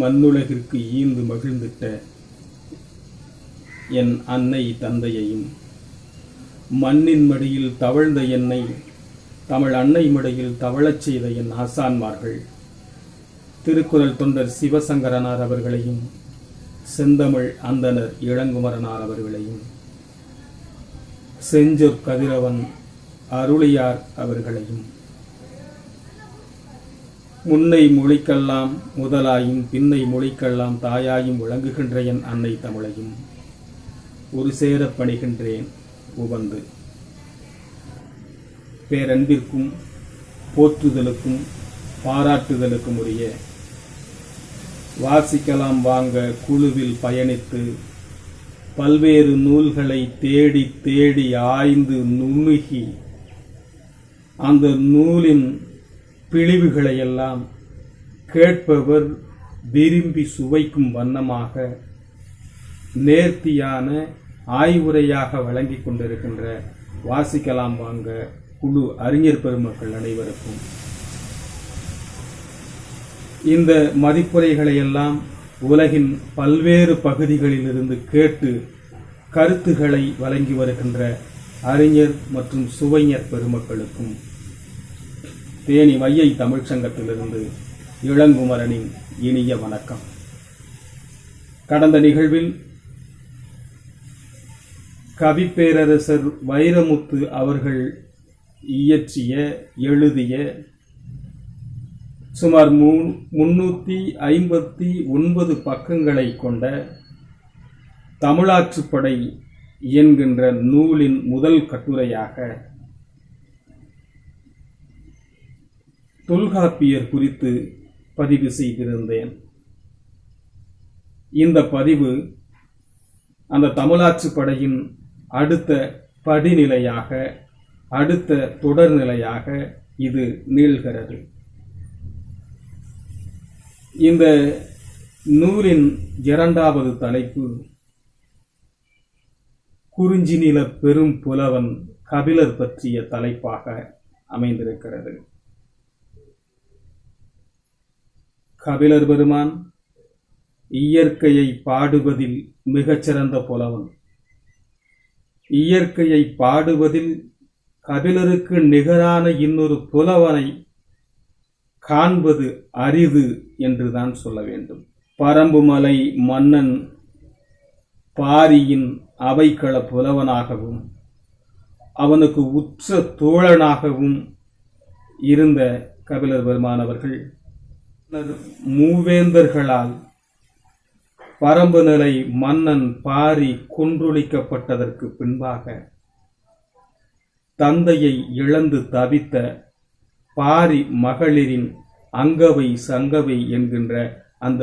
மண்ணுலகிற்கு ஈந்து மகிழ்ந்திட்ட என் அன்னை தந்தையையும், மண்ணின் மடியில் தவழ்ந்த என்னை தமிழ் அன்னை மடியில் தவழச் செய்த என் ஆசான்மார்கள் திருக்குறள் தொண்டர் சிவசங்கரனார் அவர்களையும், செந்தமிழ் அந்தனர் இளங்குமரனார் அவர்களையும், செஞ்சொற் கதிரவன் அருளியார் அவர்களையும், முன்னை மொழிக்கெல்லாம் முதலாயும் பின்னை மொழிக்கெல்லாம் தாயாயும் விளங்குகின்ற என் அன்னை தமிழையும் ஒரு சேரப் பணிகின்றேன் உவந்து. பேரன்பிற்கும் போற்றுதலுக்கும் பாராட்டுதலுக்கும் உரிய வாசிக்கலாம் வாங்க குழுவில் பயணித்து பல்வேறு நூல்களை தேடி தேடி ஆய்ந்து நுணுகி அந்த நூலின் பிழிவுகளையெல்லாம் கேட்பவர் விரும்பி சுவைக்கும் வண்ணமாக நேர்த்தியான ஆய்வுரையாக வழங்கிக் கொண்டிருக்கின்ற வாசிக்கலாம் வாங்க குழு அறிஞர் பெருமக்கள் அனைவருக்கும் இந்த மதிப்புரைகளை எல்லாம் உலகின் பல்வேறு பகுதிகளிலிருந்து கேட்டு கருத்துக்களை வழங்கி வருகின்ற அறிஞர் மற்றும் சுவைஞர் பெருமக்களுக்கும் தேனி வையை தமிழ்ச்சங்கத்திலிருந்து இளங்குமரனின் இனிய வணக்கம். கடந்த நிகழ்வில் கவிப்பேரரசர் வைரமுத்து அவர்கள் இயற்றிய எழுதிய சுமார் 359 பக்கங்களை கொண்ட தமிழாற்றுப்படை என்கின்ற நூலின் முதல் கட்டுரையாக தொல்காப்பியர் குறித்து பதிவு செய்திருந்தேன். இந்த பதிவு அந்த தமிழாற்றுப்படையின் அடுத்த படிநிலையாக, அடுத்த தொடர்நிலையாக இது நீள்கிறது. இந்த நூலின் இரண்டாவது தலைப்பு குறிஞ்சி நில பெரும் புலவன் கபிலர் பற்றிய தலைப்பாக அமைந்திருக்கிறது. கபிலர் பெருமான் இயற்கையை பாடுவதில் மிகச்சிறந்த புலவன். இயற்கையை பாடுவதில் கபிலருக்கு நிகரான இன்னொரு புலவனை காண்பது அரிது என்றுதான் சொல்ல வேண்டும். பரம்புமலை மன்னன் பாரியின் அவைக்கள புலவனாகவும் அவனுக்கு உற்ற தோழனாகவும் இருந்த கபிலர் பெருமான் அவர்கள் மூவேந்தர்களால் பரம்புநிலை மன்னன் பாரி கொன்றொழிக்கப்பட்டதற்கு பின்பாக தந்தையை இழந்து தவித்த பாரி மகளிரின் அங்கவை சங்கவை என்கின்ற அந்த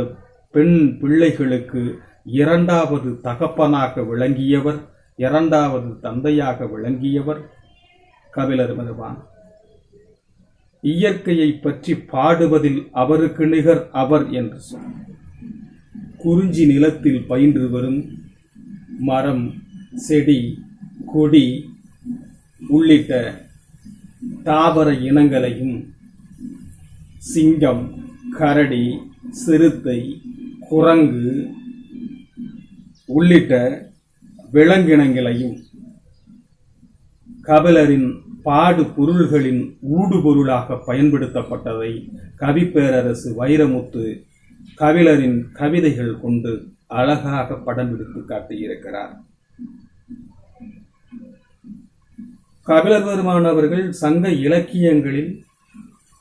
பெண் பிள்ளைகளுக்கு இரண்டாவது தகப்பனாக விளங்கியவர், இரண்டாவது தந்தையாக விளங்கியவர் கபிலர் பெருமான். இயற்கையை பற்றி பாடுவதில் அவருக்கு நிகர் அவர் என்று சொன்னார். குறிஞ்சி நிலத்தில் பயின்று வரும் மரம், செடி, கொடி உள்ளிட்ட தாவர இனங்களையும் சிங்கம், கரடி, சிறுத்தை, குரங்கு உள்ளிட்ட விலங்கினங்களையும் கபிலரின் பாடு பொருள்களின் ஊடுபொருளாக பயன்படுத்தப்பட்டதை கவிப்பேரரசு வைரமுத்து கபிலரின் கவிதைகள் கொண்டு அழகாக படம் எடுத்து காட்டியிருக்கிறார். கபிலர் பெருமான் அவர்கள் சங்க இலக்கியங்களில்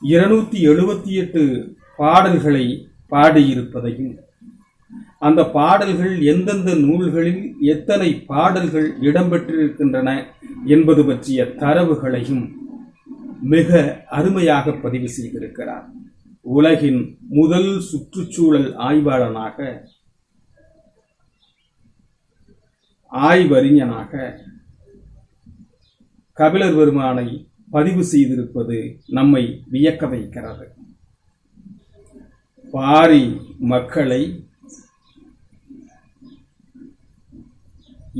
278 பாடல்களை பாடியிருப்பதையும், அந்த பாடல்கள் எந்தெந்த நூல்களில் எத்தனை பாடல்கள் இடம்பெற்றிருக்கின்றன என்பது பற்றிய தரவுகளையும் மிக அருமையாக பதிவு செய்திருக்கிறார். உலகின் முதல் சுற்றுச்சூழல் ஆய்வாளனாக, ஆய்வறிஞனாக கபிலர் பெருமானை பதிவு செய்திருப்பது நம்மை வியக்க வைக்கிறது. பாரி மக்களை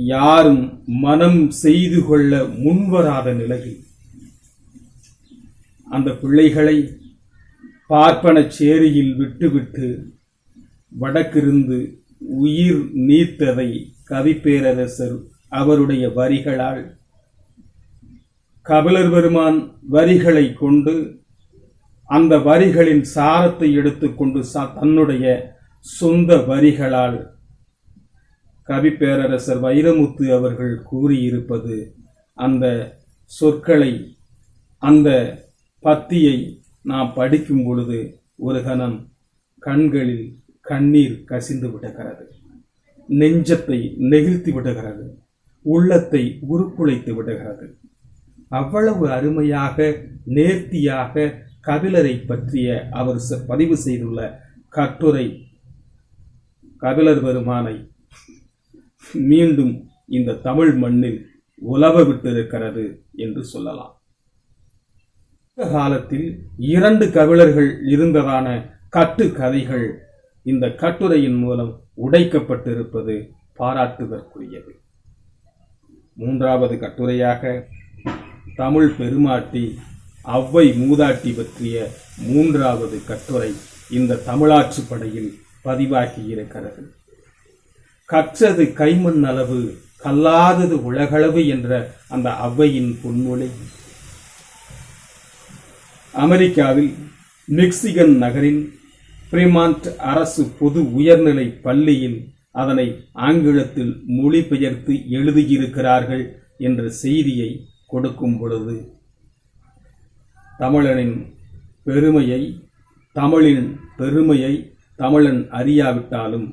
யாரும் மனம் செய்து கொள்ள முன்வராத நிலையில் அந்த பிள்ளைகளை பார்ப்பன சேரியில் விட்டுவிட்டு வடக்கிருந்து உயிர் நீத்ததை கவிப்பேரரசர் அவருடைய வரிகளால் கபிலர் பெருமான் வரிகளை கொண்டு அந்த வரிகளின் சாரத்தை எடுத்துக்கொண்டு தன்னுடைய சொந்த வரிகளால் கவிப்பேரரசர் வைரமுத்து அவர்கள் கூறியிருப்பது, அந்த சொற்களை, அந்த பத்தியை நாம் படிக்கும் பொழுது ஒரு கணம் கண்களில் கண்ணீர் கசிந்து விடுகிறது, நெஞ்சத்தை நெகிழ்த்தி விடுகிறது, உள்ளத்தை உருக்குலைத்து விடுகிறது. அவ்வளவு அருமையாக நேர்த்தியாக கபிலரை பற்றிய அவர் பதிவு செய்துள்ள கட்டுரை கபிலர் பெருமானை மீண்டும் இந்த தமிழ் மண்ணில் உலவ விட்டிருக்கிறது என்று சொல்லலாம். காலத்தில் 2 கபிலர்கள் இருந்ததான கட்டு கதைகள் இந்த கட்டுரையின் மூலம் உடைக்கப்பட்டிருப்பது பாராட்டுதற்குரியது. 3வது கட்டுரையாக தமிழ் பெருமாட்டி ஔவை மூதாட்டி பற்றிய 3வது கட்டுரை இந்த தமிழாட்சி படையில் பதிவாகி இருக்கிறது. கற்றது கைமண் அளவு, கல்லாதது உலகளவு என்ற அந்த ஔவையின் பொன்மொழி அமெரிக்காவில் மிக்சிகன் நகரின் பிரிமாண்ட் அரசு பொது உயர்நிலை பள்ளியில் அதனை ஆங்கிலத்தில் மொழிபெயர்த்து எழுதியிருக்கிறார்கள் என்ற செய்தியை கொடுக்கும் பொழுது தமிழனின் பெருமையை, தமிழின் பெருமையை தமிழன் அறியாவிட்டாலும்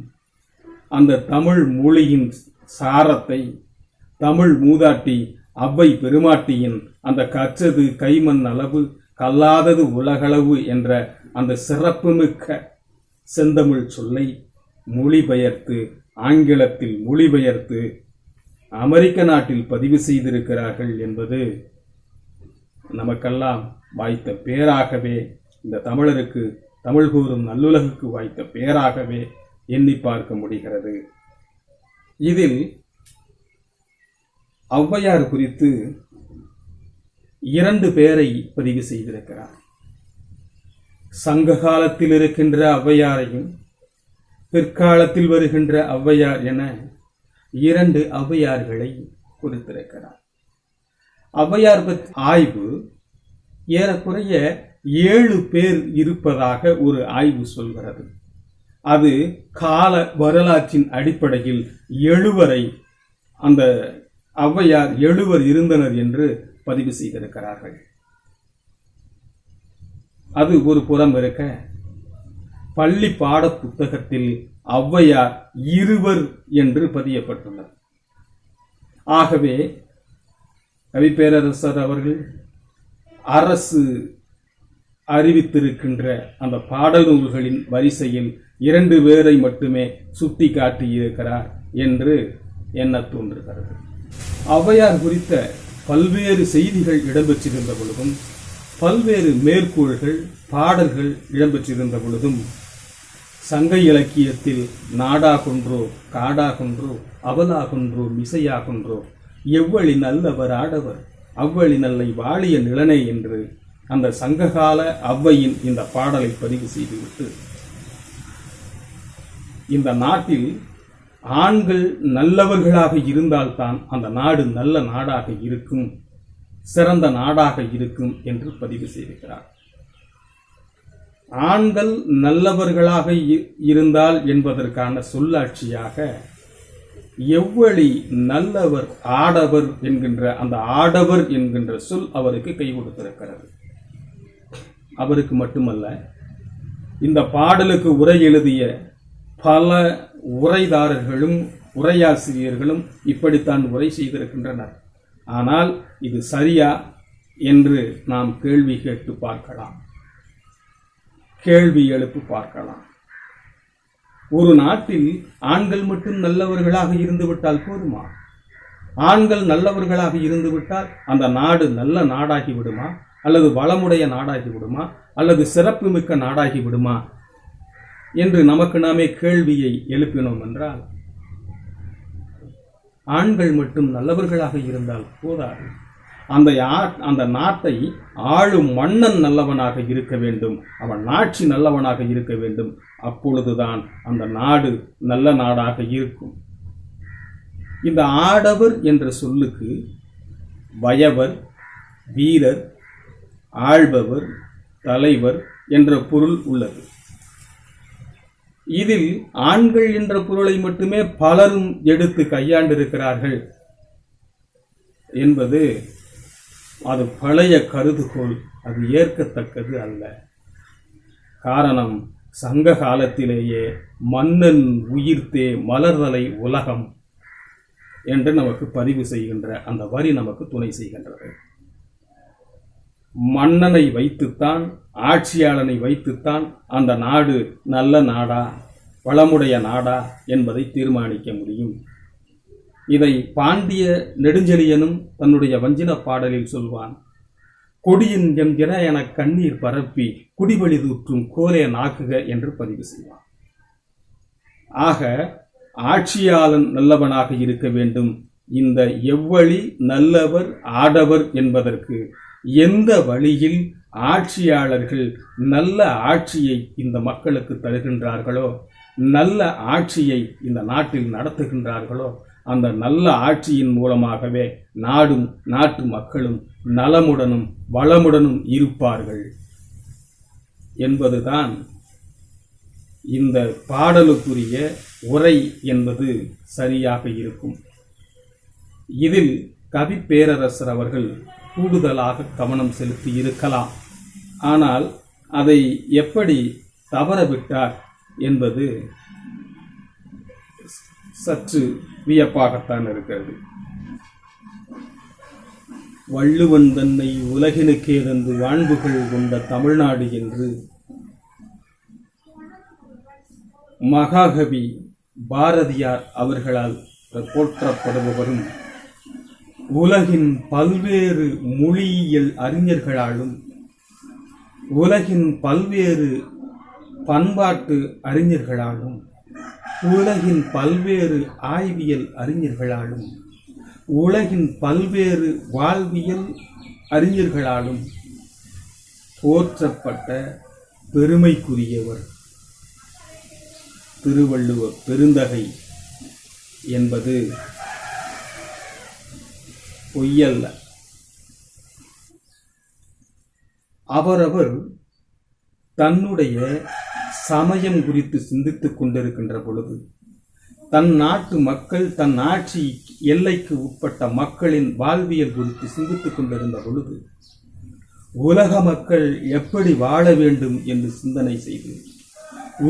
அந்த தமிழ் மொழியின் சாரத்தை தமிழ் மூதாட்டி ஔவை பெருமாட்டியின் அந்த கற்றது கைமண் அளவு, கல்லாதது உலகளவு என்ற அந்த சிறப்புமிக்க செந்தமிழ் சொல்லை மொழிபெயர்த்து, ஆங்கிலத்தில் மொழிபெயர்த்து அமெரிக்க நாட்டில் பதிவு செய்திருக்கிறார்கள் என்பது நமக்கெல்லாம் வாய்த்த பேராகவே, இந்த தமிழருக்கு, தமிழ் கூறும் நல்லுலகுக்கு வாய்த்த பேராகவே எண்ணி பார்க்க முடிகிறது. இதில் ஔவையார் குறித்து 2 பேரை பதிவு செய்திருக்கிறார். சங்க காலத்தில் இருக்கின்ற ஔவையாரையும் பிற்காலத்தில் வருகின்ற ஔவையார் என 2 ஔவையார்களை குறித்திருக்கிறார். ஔவையார் பற்றி ஆய்வு ஏறக்குறைய 7 பேர் இருப்பதாக ஒரு ஆய்வு சொல்கிறது. அது கால வரலாற்றின் அடிப்படையில் 7 அந்த ஔவையார் 7 இருந்தனர் என்று பதிவு செய்திருக்கிறார்கள். அது ஒரு புறம் இருக்க, பள்ளி பாட புத்தகத்தில் ஔவையார் 2 என்று பதியப்பட்டுள்ளது. ஆகவே கவிப்பேரரசர் அவர்கள் அரசு அறிவித்திருக்கின்ற அந்த பாடல் நூல்களின் வரிசையில் 2 பேரை மட்டுமே சுட்டி காட்டியிருக்கிறார் என்று எண்ண தோன்றுகிறது. ஔவையார் குறித்த பல்வேறு செய்திகள் இடம்பெற்றிருந்த பொழுதும், பல்வேறு மேற்கோள்கள், பாடல்கள் இடம்பெற்றிருந்த பொழுதும், சங்க இலக்கியத்தில் நாடாகொன்றோ காடாகொன்றோ அவலாகொன்றோ மிசையாகொன்றோ எவ்வளி நல்லவர் ஆடவர் அவ்வளி நல்லை வாழிய நிலனே என்று அந்த சங்ககால ஔவையின் இந்த பாடலை பதிவு செய்துவிட்டு, இந்த நாட்டில் ஆண்கள் நல்லவர்களாக இருந்தால்தான் அந்த நாடு நல்ல நாடாக இருக்கும், சிறந்த நாடாக இருக்கும் என்று பதிவு செய்திருக்கிறார். ஆண்கள் நல்லவர்களாக இருந்தால் என்பதற்கான சொல்லாட்சியாக எவ்வளி நல்லவர் ஆடவர் என்கின்ற அந்த ஆடவர் என்கின்ற சொல் அவருக்கு கை கொடுத்திருக்கிறது. அவருக்கு மட்டுமல்ல, இந்த பாடலுக்கு உரை எழுதிய பல உரைதாரர்களும் உரையாசிரியர்களும் இப்படித்தான் உரை செய்திருக்கின்றனர். ஆனால் இது சரியா என்று நாம் கேள்வி கேட்டு பார்க்கலாம், கேள்வி எழுப்பி பார்க்கலாம். ஒரு நாட்டில் ஆண்கள் மட்டும் நல்லவர்களாக இருந்துவிட்டால் போதுமா? ஆண்கள் நல்லவர்களாக இருந்துவிட்டால் அந்த நாடு நல்ல நாடாகி விடுமா? அல்லது வளமுடைய நாடாகி விடுமா? அல்லது சிறப்பு மிக்க நாடாகி விடுமா என்று நமக்கு நாமே கேள்வியை எழுப்பினோம் என்றால், ஆண்கள் மட்டும் நல்லவர்களாக இருந்தால் போதாது. அந்த நாட்டை ஆளும் மன்னன் நல்லவனாக இருக்க வேண்டும், அவன் ஆட்சி நல்லவனாக இருக்க வேண்டும், அப்பொழுதுதான் அந்த நாடு நல்ல நாடாக இருக்கும். இந்த ஆடவர் என்ற சொல்லுக்கு வயவர், வீரர், ஆள்பவர், தலைவர் என்ற பொருள் உள்ளது. இதில் ஆண்கள் என்ற பொருளை மட்டுமே பலரும் எடுத்து கையாண்டிருக்கிறார்கள் என்பது அது பழைய கருதுகோள். அது ஏற்கத்தக்கது அல்ல. காரணம், சங்க காலத்திலேயே மன்னன் உயிர்த்தே மலர்தலை உலகம் என்று நமக்கு பதிவு செய்கின்ற அந்த வரி நமக்கு துணை செய்கின்றது. மன்னனை வைத்துத்தான், ஆட்சியாளனை வைத்துத்தான் அந்த நாடு நல்ல நாடா, வளமுடைய நாடா என்பதை தீர்மானிக்க முடியும். இதை பாண்டிய நெடுஞ்செழியனும் தன்னுடைய வஞ்சின பாடலில் சொல்வான். கொடியின் என்கிற என கண்ணீர் பரப்பி குடிவழி தூற்றும் கோலே நாக்குக என்று பதிவு செய்வான். ஆக ஆட்சியாளன் நல்லவனாக இருக்க வேண்டும். இந்த எவ்வழி நல்லவர் ஆடவர் என்பதற்கு எந்த வழியில் ஆட்சியாளர்கள் நல்ல ஆட்சியை இந்த மக்களுக்கு தருகின்றார்களோ, நல்ல ஆட்சியை இந்த நாட்டில் நடத்துகின்றார்களோ, அந்த நல்ல ஆட்சியின் மூலமாகவே நாடும் நாட்டு மக்களும் நலமுடனும் வளமுடனும் இருப்பார்கள் என்பதுதான் இந்த பாடலுக்குரிய உரை என்பது சரியாக இருக்கும். இதில் கவி பேரரசர் அவர்கள் கூடுதலாக கவனம் செலுத்தி இருக்கலாம். ஆனால் அதை எப்படி தவறவிட்டார் என்பது சற்று வியப்பாகத்தான் இருக்கிறது. வள்ளுவன் தன்னை உலகினுக்கே தந்து வாழ்வுகள் கொண்ட தமிழ்நாடு என்று மகாகவி பாரதியார் அவர்களால் போற்றப்படுபவரும் உலகின் பல்வேறு மொழியியல் அறிஞர்களாலும் உலகின் பல்வேறு பண்பாட்டு அறிஞர்களாலும் உலகின் பல்வேறு ஆய்வியல் அறிஞர்களாலும் உலகின் பல்வேறு வாழ்வியல் அறிஞர்களாலும் போற்றப்பட்ட பெருமைக்குரியவர் திருவள்ளுவர் பெருந்தகை என்பது பொய்யல்ல. அவரவர் தன்னுடைய சமயம் குறித்து சிந்தித்துக் கொண்டிருக்கின்ற பொழுது, தன் நாட்டு மக்கள், தன் ஆட்சி எல்லைக்கு உட்பட்ட மக்களின் வாழ்வியல் குறித்து சிந்தித்துக் கொண்டிருந்த பொழுது, உலக மக்கள் எப்படி வாழ வேண்டும் என்று சிந்தனை செய்து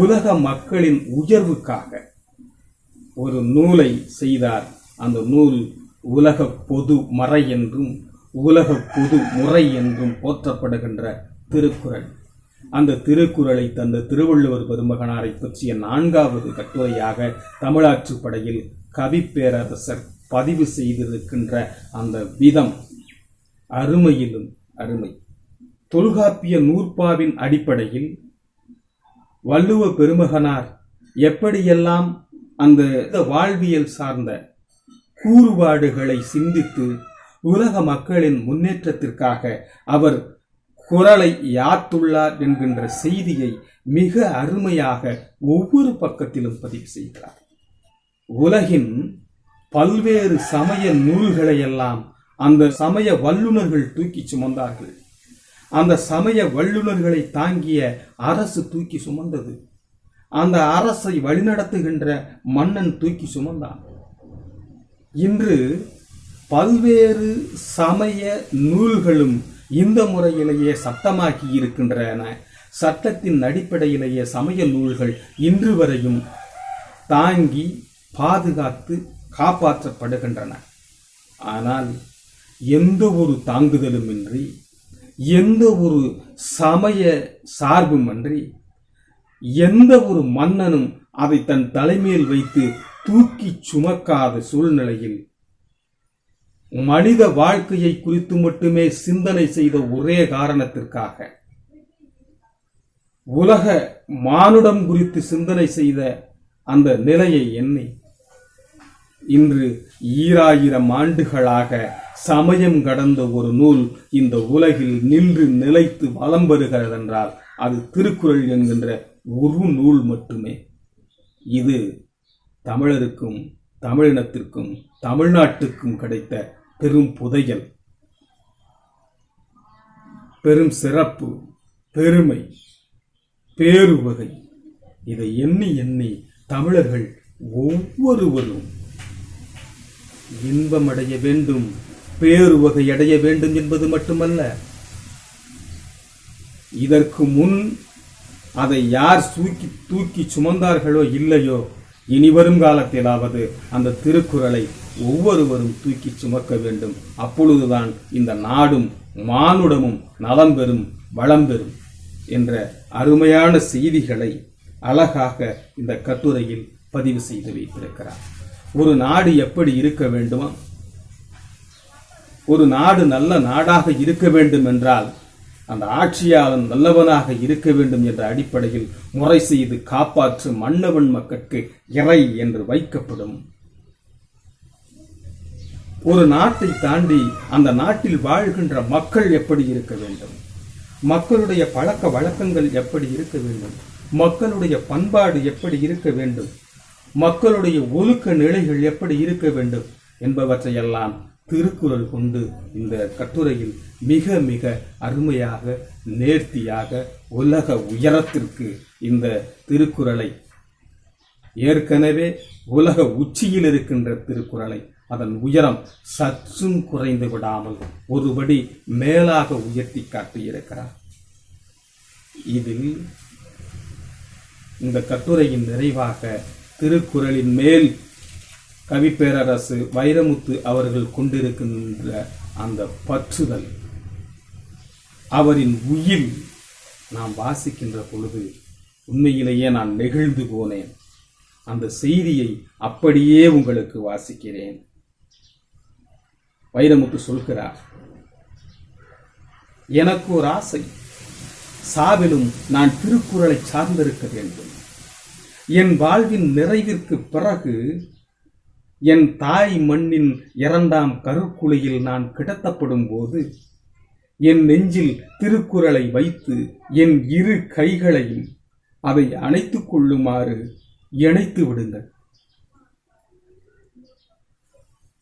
உலக மக்களின் உயர்வுக்காக ஒரு நூலை செய்தார். அந்த நூல் உலக பொது மறை என்றும் உலக பொது முறை என்றும் போற்றப்படுகின்ற திருக்குறள். அந்த திருக்குறளை தந்த திருவள்ளுவர் பெருமகனாரை பற்றிய 4வது கட்டுரையாக தமிழாற்றுப்படையில் கவி பேரரசர் பதிவு செய்திருக்கின்ற அந்த விதம் அருமையிலும் அருமை. தொல்காப்பிய நூற்பாவின் அடிப்படையில் வள்ளுவ பெருமகனார் எப்படியெல்லாம் அந்த வாழ்வியல் சார்ந்த கூறுபாடுகளை சிந்தித்து உலக மக்களின் முன்னேற்றத்திற்காக அவர் குரலை யாத்துள்ளார் என்கின்ற செய்தியை மிக அருமையாக ஒவ்வொரு பக்கத்திலும் பதிவு செய்கிறார். உலகின் பல்வேறு சமய நூல்களை எல்லாம் அந்த சமய வல்லுநர்கள் தூக்கி சுமந்தார்கள். அந்த சமய வல்லுநர்களை தாங்கிய அரசு தூக்கி சுமந்தது. அந்த அரசை வழிநடத்துகின்ற மன்னன் தூக்கி சுமந்தான். இன்று பல்வேறு சமய நூல்களும் இந்த முறையிலேயே சட்டமாக்கி இருக்கின்றன. சட்டத்தின் அடிப்படையிலேயே சமய நூல்கள் இன்று வரையும் தாங்கி பாதுகாத்து காப்பாற்றப்படுகின்றன. ஆனால் எந்த ஒரு தாங்குதலுமின்றி, எந்த ஒரு சமய சார்புமின்றி, எந்த ஒரு மன்னனும் அதை தன் தலைமையில் வைத்து தூக்கி சுமக்காத சூழ்நிலையில் மனித வாழ்க்கையை குறித்து மட்டுமே சிந்தனை செய்த ஒரே காரணத்திற்காக உலக மானுடம் குறித்து சிந்தனை செய்த அந்த நிலையை எண்ணி இன்று 2000 ஆண்டுகளாக சமயம் கடந்த ஒரு நூல் இந்த உலகில் நின்று நிலைத்து வலம் வருகிறதென்றால் அது திருக்குறள் என்கின்ற ஒரு நூல் மட்டுமே. இது தமிழருக்கும் தமிழினத்திற்கும் தமிழ்நாட்டுக்கும் கிடைத்த பெரும் புதையல், பெரும் சிறப்பு, பெருமை, பேருவகை. இதை எண்ணி எண்ணி தமிழர்கள் ஒவ்வொருவரும் இன்பமடைய வேண்டும், பேருவகை அடைய வேண்டும் என்பது மட்டுமல்ல, இதற்கு முன் அதை யார் தூக்கி சுமந்தார்களோ இல்லையோ, இனி வரும் காலத்திலாவது அந்த திருக்குறளை ஒவ்வொருவரும் தூக்கி சுமக்க வேண்டும். அப்பொழுதுதான் இந்த நாடும் மானுடமும் நலம் பெறும், வளம் பெறும் என்ற அருமையான செய்திகளை அழகாக இந்த கட்டுரையில் பதிவு செய்து வைத்திருக்கிறார். ஒரு நாடு எப்படி இருக்க வேண்டுமா? ஒரு நாடு நல்ல நாடாக இருக்க வேண்டும் என்றால் அந்த ஆட்சியாளன் நல்லவனாக இருக்க வேண்டும் என்ற அடிப்படையில் முறை செய்து காப்பாற்றும் மன்னவன் மக்களுக்கு இறை என்று வைக்கப்படும். ஒரு நாட்டை தாண்டி அந்த நாட்டில் வாழ்கின்ற மக்கள் எப்படி இருக்க வேண்டும், மக்களுடைய பழக்க வழக்கங்கள் எப்படி இருக்க வேண்டும், மக்களுடைய பண்பாடு எப்படி இருக்க வேண்டும், மக்களுடைய ஒழுக்க நிலைகள் எப்படி இருக்க வேண்டும் என்பவற்றையெல்லாம் திருக்குறள் கொண்டு இந்த கட்டுரையில் மிக மிக அருமையாக நேர்த்தியாக உலக உயரத்திற்கு இந்த திருக்குறளை, ஏற்கனவே உலக உச்சியில் இருக்கின்ற திருக்குறளை அதன் உயரம் சற்றும் குறைந்து விடாமல் ஒருபடி மேலாக உயர்த்தி காட்டியிருக்கிறார். இதில் இந்த கட்டுரையின் நிறைவாக திருக்குறளின் மேல் கவிப்பேரரசு வைரமுத்து அவர்கள் கொண்டிருக்கின்ற அந்த பற்றுதல், அவரின் உயில் நாம் வாசிக்கின்ற பொழுது உண்மையிலேயே நான் நெகிழ்ந்து போனேன். அந்த செய்தியை அப்படியே உங்களுக்கு வாசிக்கிறேன். வைரமுத்து சொல்கிறார், எனக்கு ஒரு ஆசை, சாவிலும் நான் திருக்குறளை சார்ந்திருக்க வேண்டும். என் வாழ்வின் நிறைவிற்கு பிறகு என் தாய் மண்ணின் இரண்டாம் கருக்குழியில் நான் கிடத்தப்படும் போது என் நெஞ்சில் திருக்குறளை வைத்து என் இரு கைகளையும் அதை அணைத்துக் கொள்ளுமாறு இணைத்து விடுங்கள்.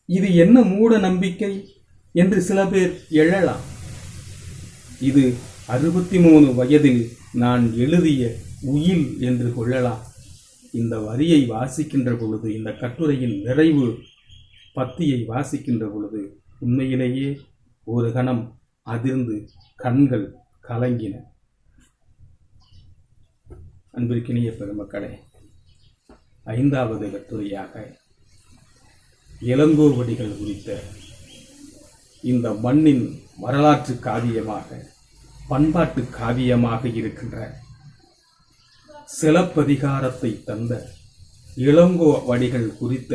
இது என்ன மூட நம்பிக்கை என்று சில பேர் எழலாம். இது 63 வயதில் நான் எழுதிய உயில் என்று கொள்ளலாம். இந்த வரியை வாசிக்கின்ற பொழுது, இந்த கட்டுரையின் நிறைவு பத்தியை வாசிக்கின்ற பொழுது உண்மையிலேயே ஒரு கணம் அதிர்ந்து கண்கள் கலங்கின. அன்பிற்கினிய பெருமக்களே, 5வது கட்டுரையாக இளங்கோவடிகள் குறித்த இந்த மண்ணின் வரலாற்று காவியமாக, பண்பாட்டு காவியமாக இருக்கின்ற சிலப்பதிகாரத்தை தந்த இளங்கோவடிகள் குறித்த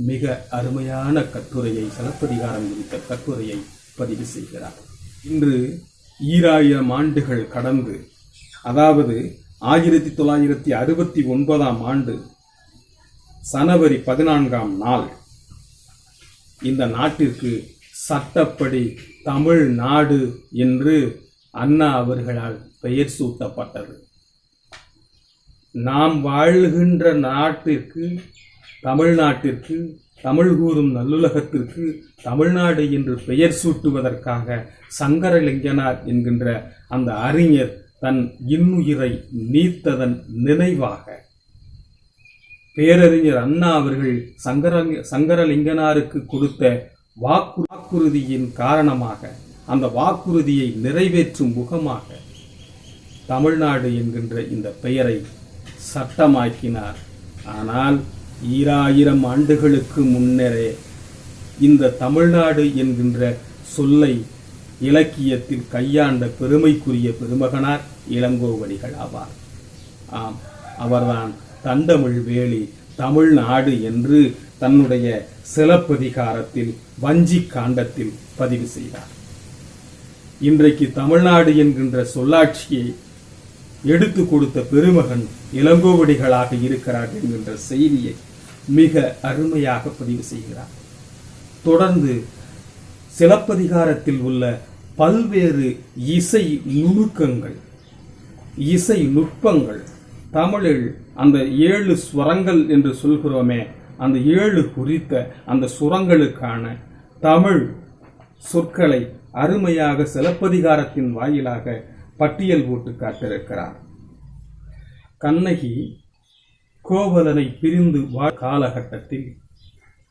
மிக அருமையான கட்டுரையை, சிலப்பதிகாரம் குறித்த கட்டுரையை பதிவு செய்கிறார். இன்று 2000 ஆண்டுகள் கடந்து, அதாவது 1969ஆம் ஆண்டு ஜனவரி 14ஆம் நாள் இந்த நாட்டிற்கு சட்டப்படி தமிழ்நாடு என்று அண்ணா அவர்களால் பெயர் சூட்டப்பட்டது. நாம் வாழ்கின்ற நாட்டிற்கு, தமிழ்நாட்டிற்கு, தமிழ் கூறும் நல்லுலகத்திற்கு தமிழ்நாடு என்று பெயர் சூட்டுவதற்காக சங்கரலிங்கனார் என்கின்ற அந்த அறிஞர் தன் இன்னுயிரை நீத்ததன் நினைவாக பேரறிஞர் அண்ணா அவர்கள் சங்கரலிங்கனாருக்கு கொடுத்த வாக்குறுதியின் காரணமாக, அந்த வாக்குறுதியை நிறைவேற்றும் முகமாக தமிழ்நாடு என்கின்ற இந்த பெயரை சட்டமாக்கினார். ஆனால் 2000 ஆண்டுகளுக்கு முன்னரே இந்த தமிழ்நாடு என்கின்ற சொல்லை இலக்கியத்தில் கையாண்ட பெருமைக்குரிய பெருமகனார் இளங்கோவடிகள் ஆவார். ஆம், அவர்தான் தண்டமிழ் வேலி தமிழ்நாடு என்று தன்னுடைய சிலப்பதிகாரத்தில் வஞ்சி காண்டத்தில் பதிவு செய்தார். இன்றைக்கு தமிழ்நாடு என்கின்ற சொல்லாட்சியை எடுத்து கொடுத்த பெருமகன் இளங்கோவடிகளாக இருக்கிறார் என்கின்ற செய்தியை மிக அருமையாக பதிவு செய்கிறார். தொடர்ந்து சிலப்பதிகாரத்தில் உள்ள பல்வேறு இசை நுணுக்கங்கள், இசை நுட்பங்கள், தமிழில் அந்த 7 ஸ்வரங்கள் என்று சொல்கிறோமே, அந்த 7 குறித்த அந்த சுரங்களுக்கான தமிழ் சொற்களை அருமையாக சிலப்பதிகாரத்தின் வாயிலாக பட்டியல் போட்டு காட்டிருக்கிறார். கண்ணகி கோவலனை பிரிந்து காலகட்டத்தில்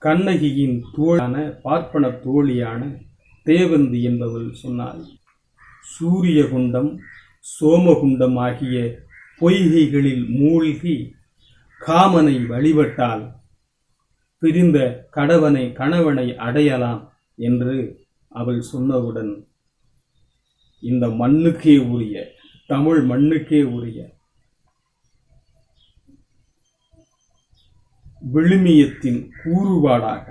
கண்ணகியின் தோழான பார்ப்பன தோழியான தேவந்தி என்பவள் சொன்னாள், சூரியகுண்டம் சோமகுண்டம் ஆகிய பொய்கைகளில் மூழ்கி காமனை வழிபட்டால் பிரிந்த கணவனை அடையலாம் என்று அவள் சொன்னவுடன் இந்த மண்ணுக்கே உரிய, தமிழ் மண்ணுக்கே உரிய விழுமியத்தின் கூறுபாடாக,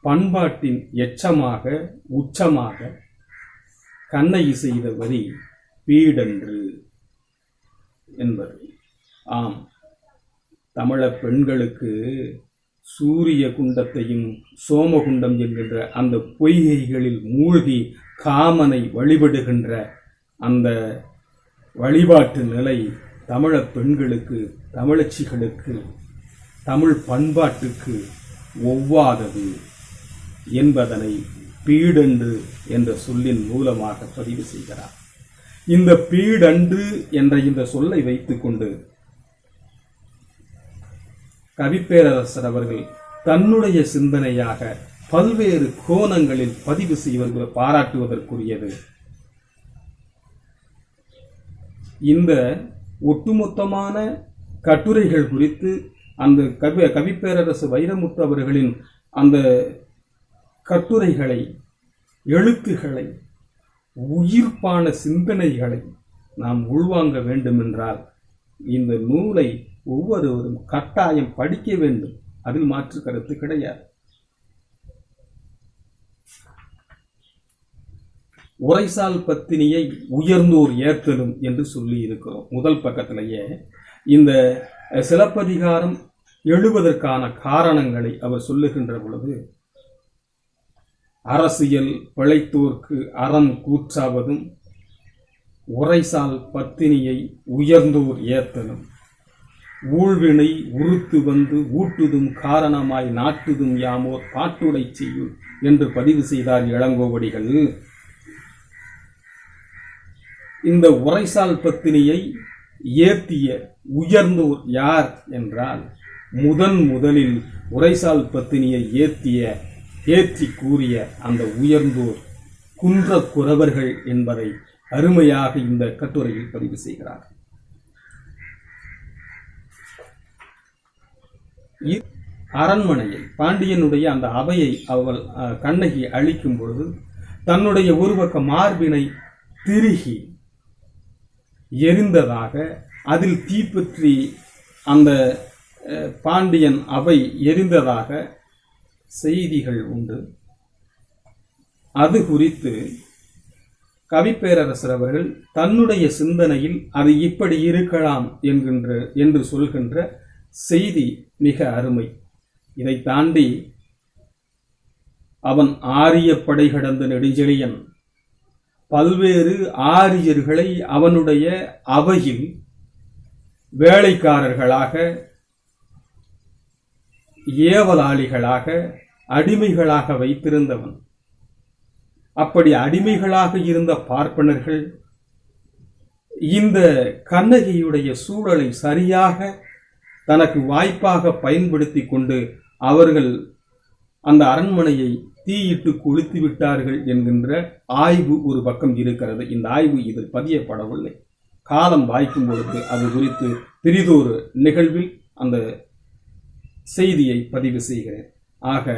பண்பாட்டின் எச்சமாக உச்சமாக கண்ணகி செய்த வரி பீடன்று என்பது. ஆம், தமிழர் பெண்களுக்கு சூரிய குண்டத்தையும் சோமகுண்டம் என்கின்ற அந்த பொய்கைகளில் மூழ்கி காமனை வழிபடுகின்ற அந்த வழிபாட்டு நிலை தமிழர் பெண்களுக்கு, தமிழச்சிகளுக்கு, தமிழ் பண்பாட்டுக்கு ஒவ்வாதது என்பதனை பீடன்று என்ற சொல்லின் மூலமாக பதிவு செய்கிறார். இந்த பீடன்று என்ற இந்த சொல்லை வைத்துக்கொண்டு கவிப்பேரரசர் அவர்கள் தன்னுடைய சிந்தனையாக பல்வேறு கோணங்களில் பதிவு செய்வது பாராட்டுவதற்குரியது. இந்த ஒட்டுமொத்தமான கட்டுரைகள் குறித்து அந்த கவிப்பேரரசு வைரமுத்து அவர்களின் அந்த கட்டுரைகளை, எழுத்துக்களை, உயிர்ப்பான சிந்தனைகளை நாம் உள்வாங்க வேண்டுமென்றால் இந்த நூலை ஒவ்வொருவரும் கட்டாயம் படிக்க வேண்டும். அதில் மாற்று கருத்து கிடையாது. உரைசால் பத்தினியை உயர்ந்தோர் ஏற்றலும் என்று சொல்லி இருக்கிறோம். முதல் பக்கத்திலேயே இந்த சிலப்பதிகாரம் எழுவதற்கான காரணங்களை அவர் சொல்லுகின்ற பொழுது, அரசியல் பிழைத்தோர்க்கு அறம் கூற்றாவதும் உரைசால் பத்தினியை உயர்ந்தோர் ஏத்தலும் ஊழ்வினை உறுத்து வந்து ஊட்டுதும் காரணமாய் நாட்டுதும் யாமோர் பாட்டுடை செய்யும் என்று பதிவு செய்தார் இளங்கோவடிகள். இந்த உரைசால் பத்தினியை ஏத்திய உயர்ந்தோர் யார் என்றால், முதலில் உரைசால் பத்தினியை ஏற்றி கூறிய அந்த உயர்ந்தோர் குன்ற குறவர்கள் என்பதை அருமையாக இந்த கட்டுரையில் பதிவு செய்கிறார். அரண்மனையில் பாண்டியனுடைய அந்த அவையை அவள் கண்ணகி அழிக்கும் பொழுது தன்னுடைய ஒரு பக்க மார்பினை திருகி எரிந்ததாக, அதில் தீப்பற்றி அந்த பாண்டியன் அவை எரிந்ததாக செய்திகள் உண்டு. அது குறித்து கவிப்பேரரசர் அவர்கள் தன்னுடைய சிந்தனையில் அது இப்படி இருக்கலாம் என்று சொல்கின்ற செய்தி மிக அருமை. இதை தாண்டி அவன் ஆரிய படை கடந்த நெடுஞ்செழியன் பல்வேறு ஆரியர்களை அவனுடைய அவையில் வேலைக்காரர்களாக, ஏவலாளிகளாக, அடிமைகளாக வைத்திருந்தவன். அப்படி அடிமைகளாக இருந்த பார்ப்பனர்கள் இந்த கண்ணகியுடைய சூழலை சரியாக தனக்கு வாய்ப்பாக பயன்படுத்தி கொண்டு அவர்கள் அந்த அரண்மனையை தீயிட்டு கொளுத்தி விட்டார்கள் என்கின்ற ஆய்வு ஒரு பக்கம் இருக்கிறது. இந்த ஆய்வு இதில் பதியப்படவில்லை. காலம் வாய்க்கும் பொழுது அது குறித்து பிரிதொரு நிகழ்வில் அந்த செய்தியை பதிவு செய்கிறேன். ஆக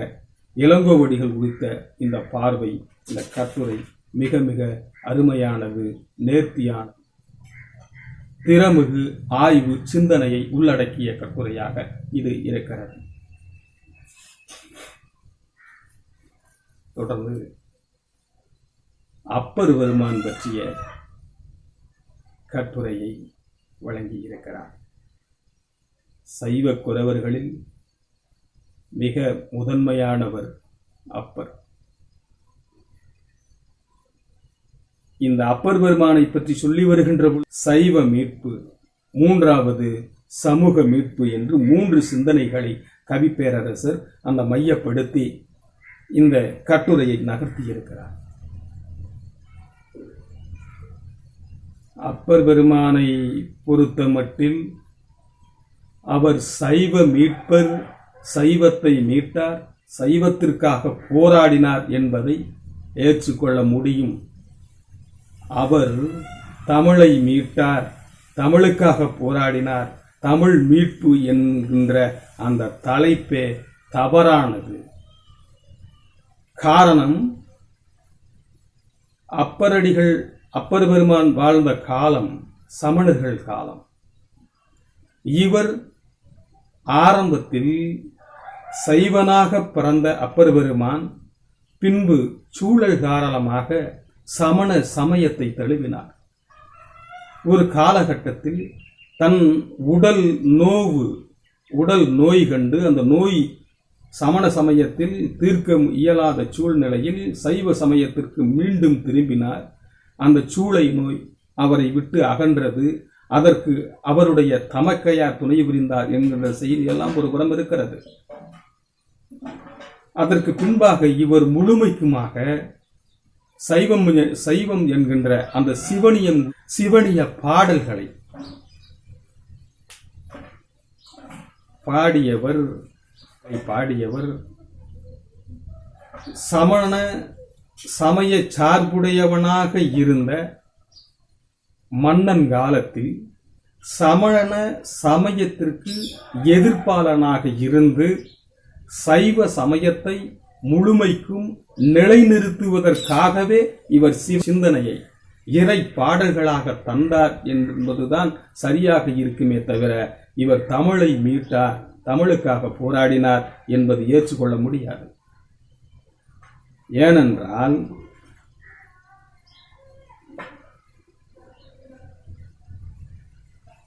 இளங்கோவடிகள் குறித்த இந்த பார்வை, இந்த கட்டுரை மிக மிக அருமையானது, நேர்த்தியானது, திறமிகு ஆய்வு சிந்தனையை உள்ளடக்கிய கட்டுரையாக இது இருக்கிறது. தொடர்ந்து அப்பர் பெருமான் பற்றிய கட்டுரையை வழங்கியிருக்கிறார். சைவ குரவர்களில் மிக முதன்மையானவர் அப்பர். இந்த அப்பர் பெருமானை பற்றி சொல்லி வருகின்ற சைவ மீட்பு, மூன்றாவது சமூக மீட்பு என்று 3 சிந்தனைகளை கவிப்பேரரசர் அந்த மையப்படுத்தி இந்த கட்டுரையை நகர்த்தி இருக்கிறார். அப்பர் பெருமானை பொறுத்த மட்டில் அவர் சைவ மீட்பர், சைவத்தை மீட்டார், சைவத்திற்காக போராடினார் என்பதை ஏற்றுக்கொள்ள முடியும். அவர் தமிழை மீட்டார், தமிழுக்காக போராடினார், தமிழ் மீட்பு என்கின்ற அந்த தலைப்பே தவறானது. காரணம், அப்பர் பெருமான் வாழ்ந்த காலம் சமணர்கள் காலம். இவர் ஆரம்பத்தில் சைவனாக பிறந்த அப்பர் பெருமான் பின்பு சூழல் காரணமாக சமண சமயத்தை தழுவினார். ஒரு காலகட்டத்தில் தன் உடல் நோய் கண்டு அந்த நோய் சமண சமயத்தில் தீர்க்க இயலாத சூழ்நிலையில் சைவ சமயத்திற்கு மீண்டும் திரும்பினார். அந்த சூளை நோய் அவரை விட்டு அகன்றது. அதற்கு அவருடைய தமக்கையார் துணை புரிந்தார் என்கின்ற செய்தி எல்லாம் ஒரு புறம் இருக்கிறது. அதற்கு பின்பாக இவர் முழுமைக்குமாக சைவம் என்கின்ற அந்த சிவனிய பாடல்களை பாடியவர் சமண சமய சார்புடையவனாக இருந்த மன்னன் காலத்தில் சமண சமயத்திற்கு எதிர்ப்பாளனாக இருந்து சைவ சமயத்தை முழுமைக்கும் நிலைநிறுத்துவதற்காகவே இவர் சிந்தனையை இறை பாடல்களாக தந்தார் என்பதுதான் சரியாக இருக்குமே தவிர இவர் தமிழை மீட்டார், தமிழுக்காக போராடினார் என்பது ஏற்றுக்கொள்ள முடியாது. ஏனென்றால்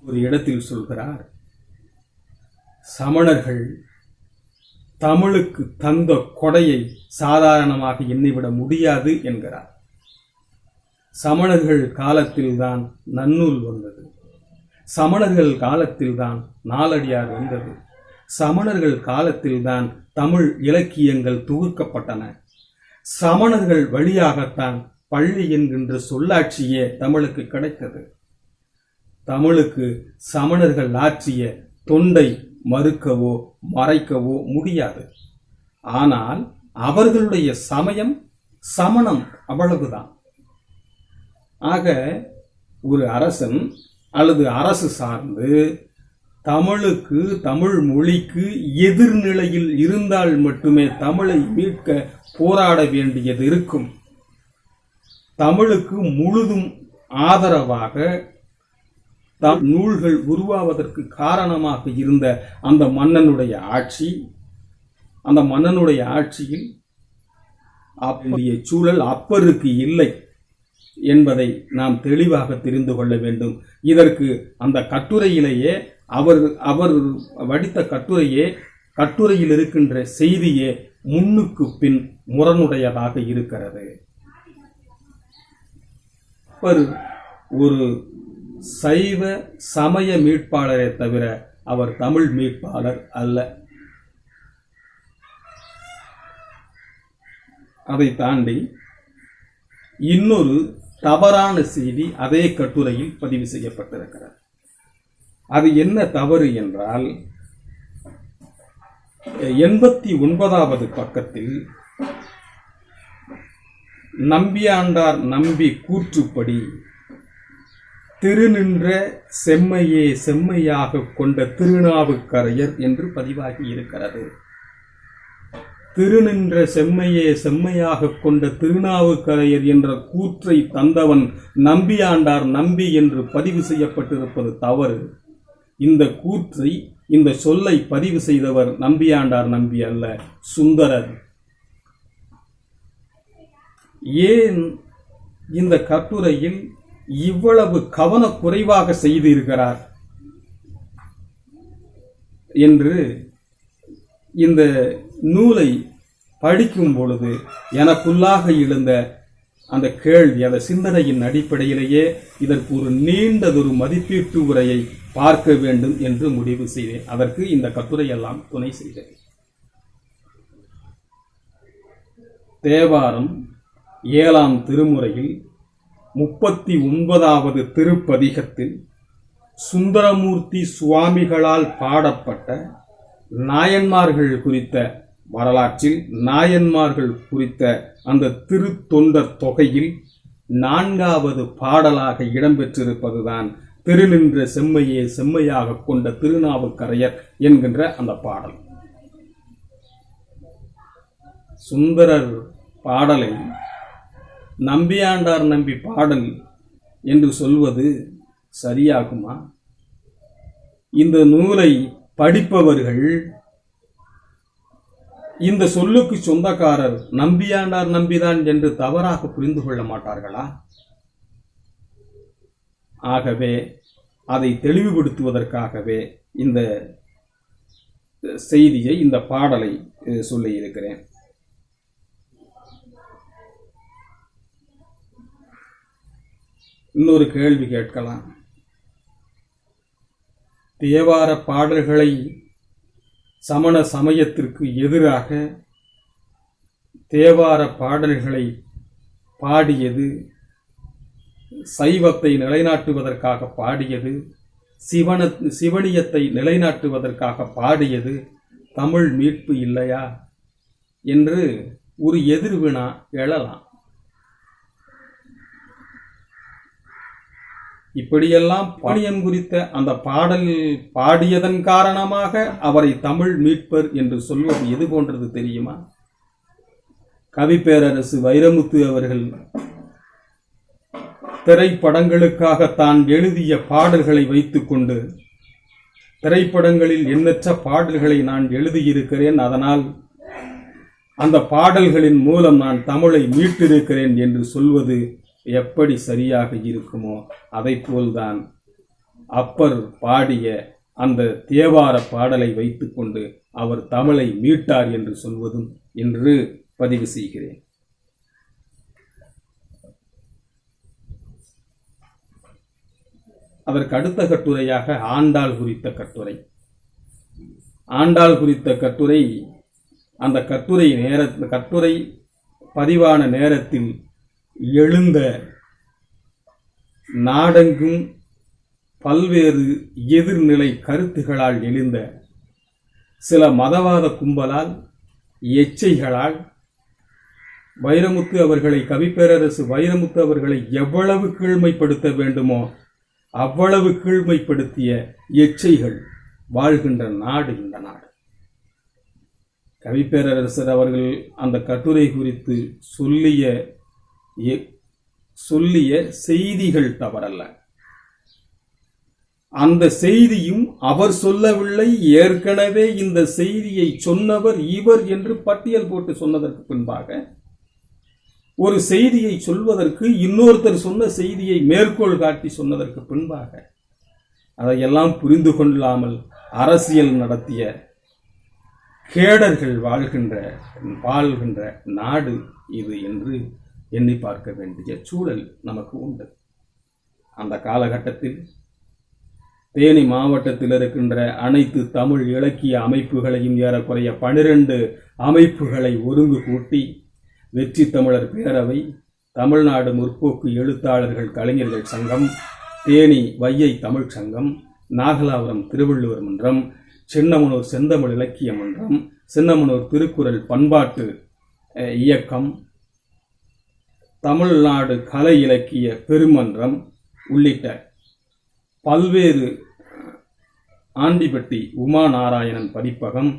ஒரு இடத்தில் சொல்கிறார், சமணர்கள் தமிழுக்கு தந்த கொடையை சாதாரணமாக எண்ணிவிட முடியாது என்கிறார். சமணர்கள் காலத்தில்தான் நன்னூல் வந்தது, சமணர்கள் காலத்தில்தான் நாலடியார் வந்தது, சமணர்கள் காலத்தில்தான் தமிழ் இலக்கியங்கள் தொகுக்கப்பட்டன, சமணர்கள் வழியாகத்தான் பள்ளி என்கின்ற சொல்லாட்சியே தமிழுக்கு கிடைத்தது. தமிழுக்கு சமணர்கள் ஆற்றிய தொண்டை மறுக்கவோ மறைக்கவோ முடியாது. ஆனால் அவர்களுடைய சமயம் சமணம், அவ்வளவுதான். ஆக ஒரு அரசன் அல்லது அரசு சார்ந்து தமிழுக்கு, தமிழ் மொழிக்கு எதிர்நிலையில் இருந்தால் மட்டுமே தமிழை மீட்க போராட வேண்டியது இருக்கும். தமிழுக்கு முழுதும் ஆதரவாக நூல்கள் உருவாவதற்கு காரணமாக இருந்த அந்த மன்னனுடைய ஆட்சியில் அப்படிய சூழல் அப்பருக்கு இல்லை என்பதை நாம் தெளிவாக தெரிந்து கொள்ள வேண்டும். இதற்கு அந்த கட்டுரையிலேயே அவர் வடித்த கட்டுரையில் இருக்கின்ற செய்தியே முன்னுக்கு பின் முரணுடையதாக இருக்கிறது. ஒரு சைவ சமய மீட்பாளரை தவிர அவர் தமிழ் மீட்பாளர் அல்ல. அதை தாண்டி இன்னொரு தவறான செய்தி அதே கட்டுரையில் பதிவு செய்யப்பட்டிருக்கிறது. அது என்ன தவறு என்றால், 89வது பக்கத்தில் நம்பியாண்டார் நம்பி கூற்றுப்படி திருநின்ற செம்மையே செம்மையாக கொண்ட திருநாவுக்கரையர் என்று பதிவாகி இருக்கிறது. திருநின்ற செம்மையே செம்மையாக கொண்ட திருநாவுக்கரையர் என்ற கூற்றை தந்தவன் நம்பியாண்டார் நம்பி என்று பதிவு செய்யப்பட்டிருப்பது தவறு. இந்த கூற்றை, இந்த சொல்லை பதிவு செய்தவர் நம்பியாண்டார் நம்பி அல்ல, சுந்தரர். ஏன் இந்த கட்டுரையில் இவ்வளவு கவனக்குறைவாக செய்திருக்கிறார் என்று இந்த நூலை படிக்கும் பொழுது எனக்குள்ளாக எழுந்த அந்த கேள்வி, அந்த சிந்தனையின் அடிப்படையிலேயே இதற்கு ஒரு நீண்டதொரு மதிப்பீட்டு உரையை பார்க்க வேண்டும் என்று முடிவு செய்தேன். அதற்கு இந்த கட்டுரையெல்லாம் துணை செய்தது. தேவாரம் 7ஆம் திருமுறையில் 39வது திருப்பதிகத்தில் சுந்தரமூர்த்தி சுவாமிகளால் பாடப்பட்ட நாயன்மார்கள் குறித்த வரலாற்றில் நாயன்மார்கள் குறித்த அந்த திருத்தொண்டர் தொகையில் 4வது பாடலாக இடம்பெற்றிருப்பதுதான் திருநின்ற செம்மையே செம்மையாக கொண்ட திருநாவுக்கரையர் என்கின்ற அந்த பாடல். சுந்தரர் பாடலை நம்பியாண்டார் நம்பி பாடல் என்று சொல்வது சரியாகுமா? இந்த நூலை படிப்பவர்கள் இந்த சொல்லுக்கு சொந்தக்காரர் நம்பியாண்டார் நம்பிதான் என்று தவறாக புரிந்து கொள்ள மாட்டார்களா? ஆகவே அதை தெளிவுபடுத்துவதற்காகவே இந்த செய்தியை, இந்த பாடலை சொல்லியிருக்கிறேன். இன்னொரு கேள்வி கேட்கலாம். தேவார பாடல்களை சமண சமயத்திற்கு எதிராக தேவார பாடல்களை பாடியது, சைவத்தை நிலைநாட்டுவதற்காக பாடியது, சிவனியத்தை நிலைநாட்டுவதற்காக பாடியது தமிழ் மீட்பு இல்லையா என்று ஒரு எதிர்வினா எழலாம். இப்படியெல்லாம் பாணியம் குறித்த அந்த பாடல் பாடியதன் காரணமாக அவரை தமிழ் மீட்பர் என்று சொல்வது எது போன்றது தெரியுமா? கவிப்பேரரசு வைரமுத்து அவர்கள் திரைப்படங்களுக்காக தான் எழுதிய பாடல்களை வைத்துக்கொண்டு, திரைப்படங்களில் எண்ணற்ற பாடல்களை நான் எழுதியிருக்கிறேன், அதனால் அந்த பாடல்களின் மூலம் நான் தமிழை மீட்டிருக்கிறேன் என்று சொல்வது எப்படி சரியாக இருக்குமோ அதை போல்தான் அப்பர் பாடிய அந்த தேவார பாடலை வைத்துக்கொண்டு அவர் தமிழை மீட்டார் என்று சொல்வதும் என்று பதிவு செய்கிறேன். அதற்கு அடுத்த கட்டுரையாக ஆண்டாள் குறித்த கட்டுரை. ஆண்டாள் குறித்த கட்டுரை, அந்த கட்டுரை பதிவான நேரத்தில் எழுந்த நாடெங்கும் பல்வேறு எதிர்நிலை கருத்துகளால் எழுந்த சில மதவாத கும்பலால், எச்சைகளால் வைரமுத்து அவர்களை, கவிப்பேரரசு வைரமுத்து அவர்களை எவ்வளவு கீழ்மைப்படுத்த வேண்டுமோ அவ்வளவு கீழ்மைப்படுத்திய எச்சைகள் வாழ்கின்ற நாடு இந்த நாடு. கவிப்பேரரசர் அவர்கள் அந்த கட்டுரை குறித்து சொல்லிய செய்திகள் தவறல்ல. அந்த செய்தியும் அவர் சொல்லவில்லை, ஏற்கனவே இந்த செய்தியை சொன்னவர் இவர் என்று பட்டியல் போட்டு சொன்னதற்கு பின்பாக, ஒரு செய்தியை சொல்வதற்கு இன்னொருத்தர் சொன்ன செய்தியை மேற்கோள் காட்டி சொன்னதற்கு பின்பாக அதையெல்லாம் புரிந்து கொள்ளாமல் அரசியல் நடத்திய கேடர்கள் வாழ்கின்ற நாடு இது என்று எண்ணி பார்க்க வேண்டிய சூழல் நமக்கு உண்டு. அந்த காலகட்டத்தில் தேனி மாவட்டத்தில் இருக்கின்ற அனைத்து தமிழ் இலக்கிய அமைப்புகளையும் ஏறக்குறைய 12 அமைப்புகளை ஒருங்கு கூட்டி வெற்றி தமிழர் பேரவை, தமிழ்நாடு முற்போக்கு எழுத்தாளர்கள் கலைஞர்கள் சங்கம், தேனி வையை தமிழ் சங்கம், நாகலாபுரம் திருவள்ளுவர் மன்றம், சின்னமனூர் செந்தமிழ் இலக்கிய மன்றம், சின்னமனூர் திருக்குறள் பண்பாட்டு இயக்கம், தமிழ்நாடு கலை இலக்கிய பெருமன்றம் உள்ளிட்ட பல்வேறு, ஆண்டிப்பட்டி உமாநாராயணன் பதிப்பகம்,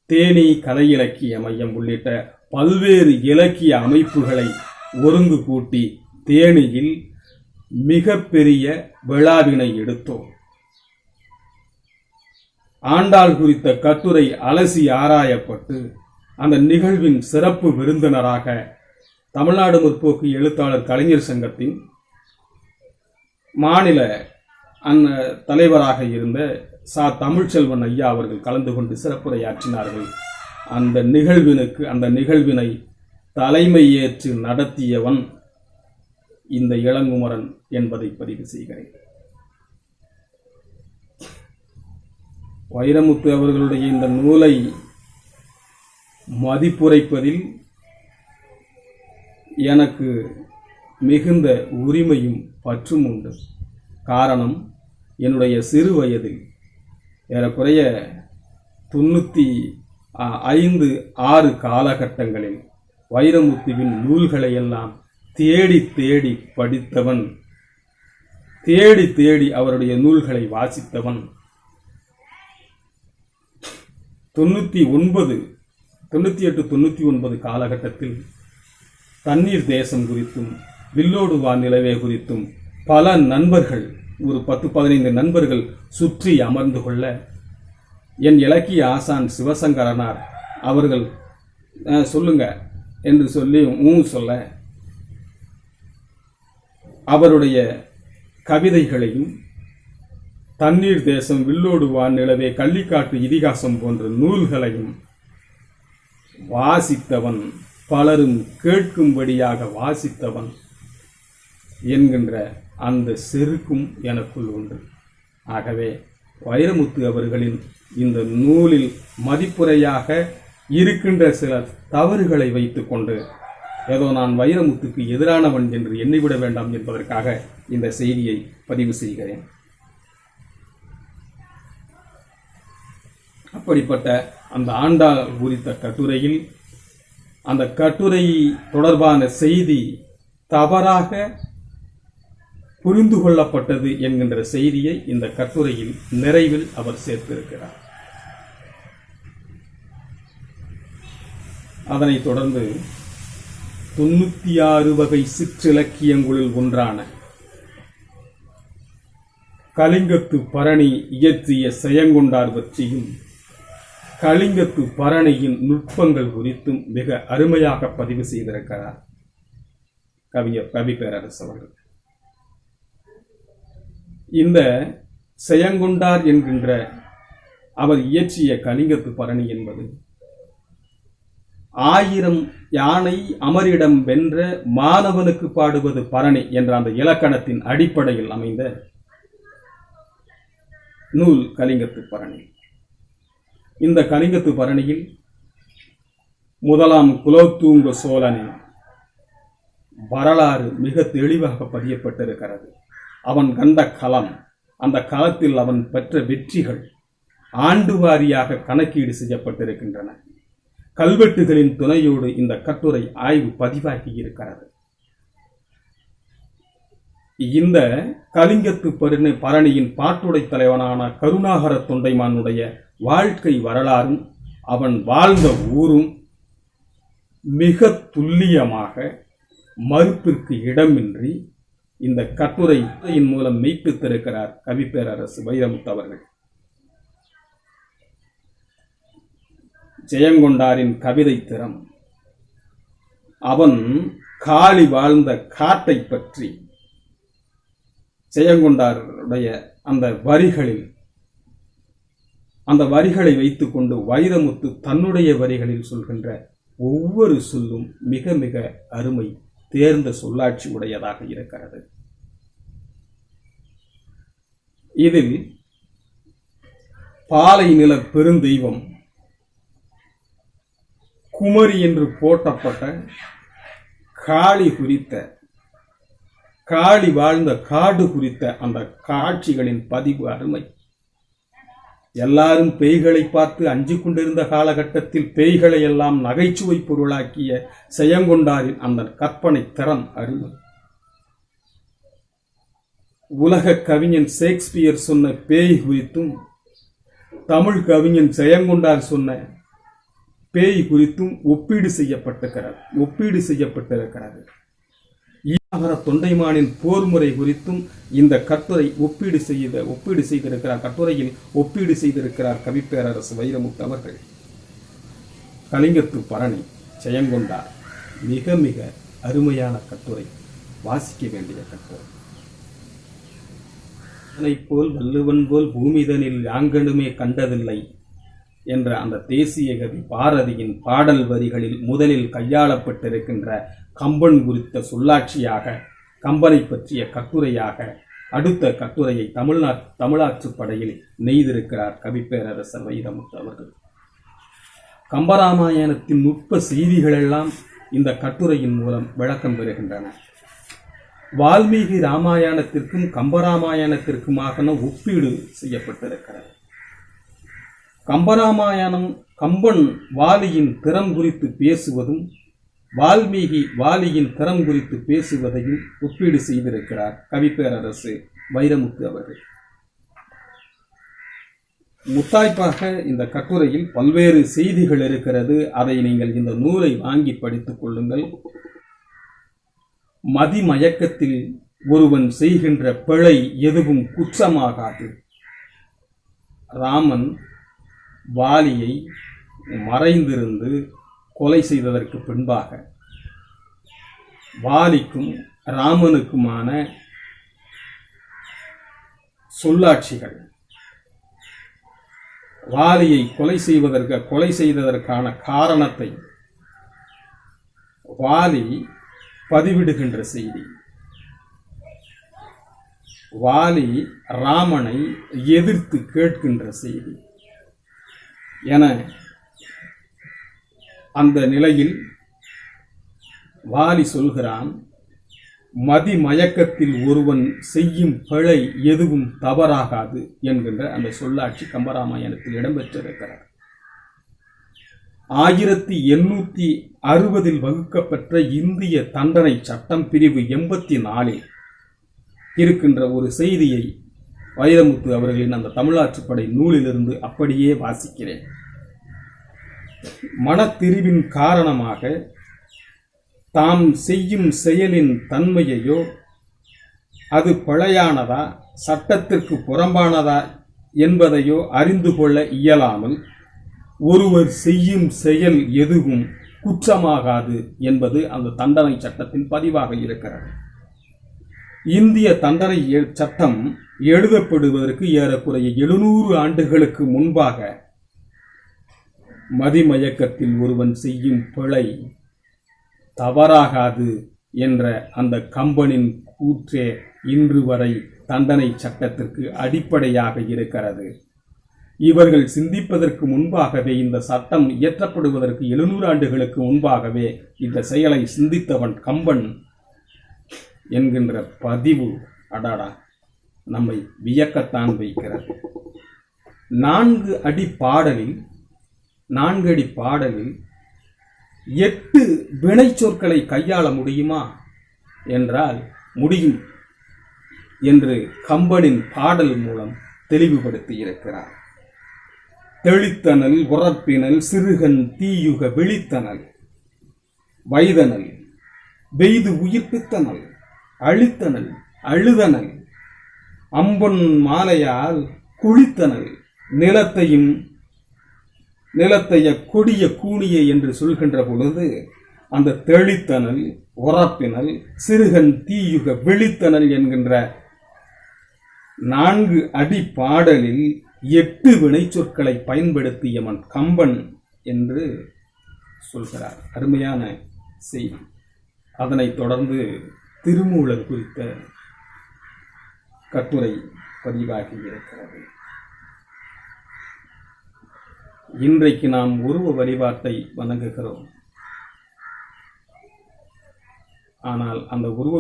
தேனி கலை இலக்கிய மையம் உள்ளிட்ட பல்வேறு இலக்கிய அமைப்புகளை ஒருங்கு கூட்டி தேனியில் மிகப்பெரிய விழாவினை எடுத்தோம். ஆண்டாள் குறித்த கட்டுரை அலசி ஆராயப்பட்டு அந்த நிகழ்வின் சிறப்பு விருந்தினராக தமிழ்நாடு முற்போக்கு எழுத்தாளர் கலைஞர் சங்கத்தின் மாநில தலைவராக இருந்த தமிழ்ச்செல்வன் ஐயா அவர்கள் கலந்து கொண்டு சிறப்புரையாற்றினார்கள். அந்த நிகழ்வினை தலைமையேற்று நடத்தியவன் இந்த இளங்குமரன் என்பதை பதிவு செய்கிறேன். வைரமுத்து அவர்களுடைய இந்த நூலை மதிப்புரைப்பதில் எனக்கு மிகுந்த உரிமையும் பற்றும் உண்டு. காரணம், என்னுடைய சிறு வயதில் ஏறக்குறைய 95-6 காலகட்டங்களில் வைரமுத்துவின் நூல்களை எல்லாம் தேடி தேடி படித்தவன், தேடி தேடி அவருடைய நூல்களை வாசித்தவன். 98-99 காலகட்டத்தில் தண்ணீர் தேசம் குறித்தும் வில்லோடு வானிலவே குறித்தும் பல நண்பர்கள், ஒரு 10-15 நண்பர்கள் சுற்றி அமர்ந்து கொள்ள என் இலக்கிய ஆசான் சிவசங்கரனார் அவர்கள் சொல்லுங்க என்று சொல்லி சொல்ல அவருடைய கவிதைகளையும் தண்ணீர் தேசம், வில்லோடு வானிலவே, கள்ளிக்காட்டு இதிகாசம் போன்ற நூல்களையும் வாசித்தவன், பலரும் கேட்கும்படியாக வாசித்தவன் என்கின்ற அந்த செருக்கும் எனக்குள் உண்டு. ஆகவே வைரமுத்து அவர்களின் இந்த நூலில் மதிப்புரையாக இருக்கின்ற சில தவறுகளை வைத்துக்கொண்டு ஏதோ நான் வைரமுத்துக்கு எதிரானவன் என்று எண்ணிவிட வேண்டாம் என்பதற்காக இந்த செய்தியை பதிவு செய்கிறேன். அப்படிப்பட்ட அந்த ஆண்டாள் குறித்த கட்டுரையில் அந்த கட்டுரை தொடர்பான செய்தி தவறாக புரிந்து கொள்ளப்பட்டது என்கின்ற செய்தியை இந்த கட்டுரையில் நிறைவில் அவர் சேர்த்திருக்கிறார். அதனைத் தொடர்ந்து 96 வகை சிற்றிலக்கியங்களுள் ஒன்றான கலிங்கத்து பரணி இயற்றிய செயங்கொண்டார் பற்றியும் கலிங்கத்து பரணியின் நுட்பங்கள் குறித்தும் மிக அருமையாக பதிவு செய்திருக்கிறார் கவிஞர் கவி பேரரசு அவர்கள். இந்த செயங்கொண்டார் என்கின்ற அவர் இயற்றிய கலிங்கத்து பரணி என்பது 1000 யானை அமரிடம் வென்ற மாணவனுக்கு பாடுவது பரணி என்ற அந்த இலக்கணத்தின் அடிப்படையில் அமைந்த நூல் கலிங்கத்து பரணி. இந்த கலிங்கத்து பரணியில் முதலாம் குலோத்துங்க சோழனின் வரலாறு மிக தெளிவாக பதியப்பட்டிருக்கிறது. அவன் கண்ட களம், அந்த களத்தில் அவன் பெற்ற வெற்றிகள் ஆண்டு வாரியாக கணக்கீடு செய்யப்பட்டிருக்கின்றன. கல்வெட்டுகளின் துணையோடு இந்த கட்டுரை ஆய்வு பதிவாகி இருக்கிறது. இந்த கலிங்கத்து பரணியின் பாட்டுடை தலைவனான கருணாகர தொண்டைமானுடைய வாழ்க்கை வரலாறும் அவன் வாழ்ந்த ஊரும் மிக துல்லியமாக, மறுப்பிற்கு இடமின்றி இந்த கட்டுரையின் மூலம் மெய்ப்பித்திருக்கிறார் கவி பேரரசு வைரமுத்து அவர்கள். ஜெயங்கொண்டாரின் கவிதை திறம், அவன் காளி வாழ்ந்த காட்டை பற்றி ஜெயங்கொண்டாருடைய அந்த வரிகளை வைத்துக்கொண்டு வைரமுத்து தன்னுடைய வரிகளில் சொல்கின்ற ஒவ்வொரு சொல்லும் மிக மிக அருமை, தேர்ந்த சொல்லாட்சி உடையதாக இருக்கிறது. இதில் பாலை நில பெருந்தெய்வம் குமரி என்று போற்றப்பட்ட காளி குறித்த, காளி வாழ்ந்த காடு குறித்த அந்த காட்சிகளின் பதிவு அருமை. எல்லாரும் பேய்களை பார்த்து அஞ்சு கொண்டிருந்த காலகட்டத்தில் பேய்களை எல்லாம் நகைச்சுவை பொருளாக்கிய செயங்கொண்டாரின் அந்த கற்பனை திறம் அருமை. உலக கவிஞன் ஷேக்ஸ்பியர் சொன்ன பேய் குறித்தும் தமிழ் கவிஞன் செயங்கொண்டார் சொன்ன பேய் குறித்தும் ஒப்பீடு செய்யப்பட்டிருக்கிறது. ஈழ தொண்டைமானின் போர் முறை குறித்தும் இந்த கட்டுரை ஒப்பீடு செய்திருக்கிறார். கட்டுரையில் ஒப்பீடு செய்திருக்கிறார் கவி பேரரசு வைரமுத்து அவர்கள். கலிங்கத்து பரணி, செயங்கொண்டார் மிக மிக அருமையான கட்டுரை, வாசிக்க வேண்டிய கட்டுரை. போல் வள்ளுவன் போல் பூமிதனில் யாங்கனுமே கண்டதில்லை என்ற அந்த தேசிய கவி பாரதியின் பாடல் வரிகளில் முதலில் கையாளப்பட்டிருக்கின்ற கம்பன் குறித்த சொல்லாட்சியாக கம்பனை பற்றிய கட்டுரையாக அடுத்த கட்டுரையை தமிழாற்றுப் படையில் நெய்திருக்கிறார் கவிப்பேரரசர் வைரமுத்து அவர்கள். கம்பராமாயணத்தின் நுட்ப செய்திகளெல்லாம் இந்த கட்டுரையின் மூலம் விளக்கம் பெறுகின்றன. வால்மீகி ராமாயணத்திற்கும் கம்பராமாயணத்திற்குமாக ஒப்பீடு செய்யப்பட்டிருக்கிறது. கம்பராமாயணம் கம்பன் வாலியின் திறம் குறித்து பேசுவதும் வால்மீகி வாலியின் திறம் குறித்து பேசுவதையும் ஒப்பீடு செய்திருக்கிறார் கவிப்பேரரசு வைரமுத்து அவர்கள். முத்தாய்ப்பாக இந்த கட்டுரையில் பல்வேறு செய்திகள் இருக்கிறது. அதை நீங்கள் இந்த நூலை வாங்கி படித்துக் கொள்ளுங்கள். மதிமயக்கத்தில் ஒருவன் செய்கின்ற பிழை எதுவும் குற்றமாகாது. ராமன் வாலியை மறைந்திருந்து கொலை செய்ததற்கு பின்பாக வாலிக்கும் ராமனுக்குமான சொல்லாட்சிகள், வாலியை கொலை செய்ததற்கான காரணத்தை வாலி பதிவிடுகின்ற செய்தி, வாலி ராமனை எதிர்த்து கேட்கின்ற செய்தி என அந்த நிலையில் வாலி சொல்கிறான், மதிமயக்கத்தில் ஒருவன் செய்யும் பிழை எதுவும் தவறாகாது என்கின்ற அந்த சொல்லாட்சி கம்பராமாயணத்தில் இடம்பெற்றிருக்கிறார். 1860 வகுக்கப்பெற்ற இந்திய தண்டனை சட்டம் பிரிவு 84 இருக்கின்ற ஒரு செய்தியை வைரமுத்து அவர்களின் அந்த தமிழாற்றுப்படை நூலிலிருந்து அப்படியே வாசிக்கிறேன். மனத்திரிவின் காரணமாக தாம் செய்யும் செயலின் தன்மையையோ அது பிழையானதா சட்டத்திற்கு புறம்பானதா என்பதையோ அறிந்து கொள்ள இயலாமல் ஒருவர் செய்யும் செயல் எதுவும் குற்றமாகாது என்பது அந்த தண்டனை சட்டத்தின் பதிவாக இருக்கிறது. இந்திய தண்டனை சட்டம் எழுதப்படுவதற்கு ஏறக்குறைய 700 ஆண்டுகளுக்கு முன்பாக மதிமயக்கத்தில் ஒருவன் செய்யும் பிழை தவறாகாது என்ற அந்த கம்பனின் கூற்றே இன்று வரை தண்டனை சட்டத்திற்கு அடிப்படையாக இருக்கிறது. இவர்கள் சிந்திப்பதற்கு முன்பாகவே, இந்த சட்டம் இயற்றப்படுவதற்கு 700 ஆண்டுகளுக்கு முன்பாகவே இந்த செயலை சிந்தித்தவன் கம்பன் என்கின்ற பதிவு அடாடா நம்மை வியக்கத்தான் வைக்கிறது. 4 அடி பாடலில் 8 வினை சொற்களை கையாள முடியுமா என்றால் முடியும் என்று கம்பனின் பாடல் மூலம் தெளிவுபடுத்தி இருக்கிறார். தெளித்தனல், உறப்பினல், சிறுகன் தீயுக விழித்தனல், வைதனல், வெய்து உயிர்ப்பித்தனல், அழித்தனல், அழுதனல், அம்பன் மாலையால் குளித்தனல், நிலத்தைய கொடிய கூணிய என்று சொல்கின்ற பொழுது அந்த தெளித்தனல், உறப்பினல், சிறுகன் தீயுக விழித்தனல் என்கின்ற 4 அடி பாடலில் 8 வினை சொற்களை பயன்படுத்தியவன் கம்பன் என்று சொல்கிறார். அருமையான செய்தி. அதனைத் தொடர்ந்து திருமூலர் குறித்த கட்டுரை பதிவாகி இருக்கிறது. இன்றைக்கு நாம் உருவ வழிபாட்டை வணங்குகிறோம். ஆனால் அந்த உருவ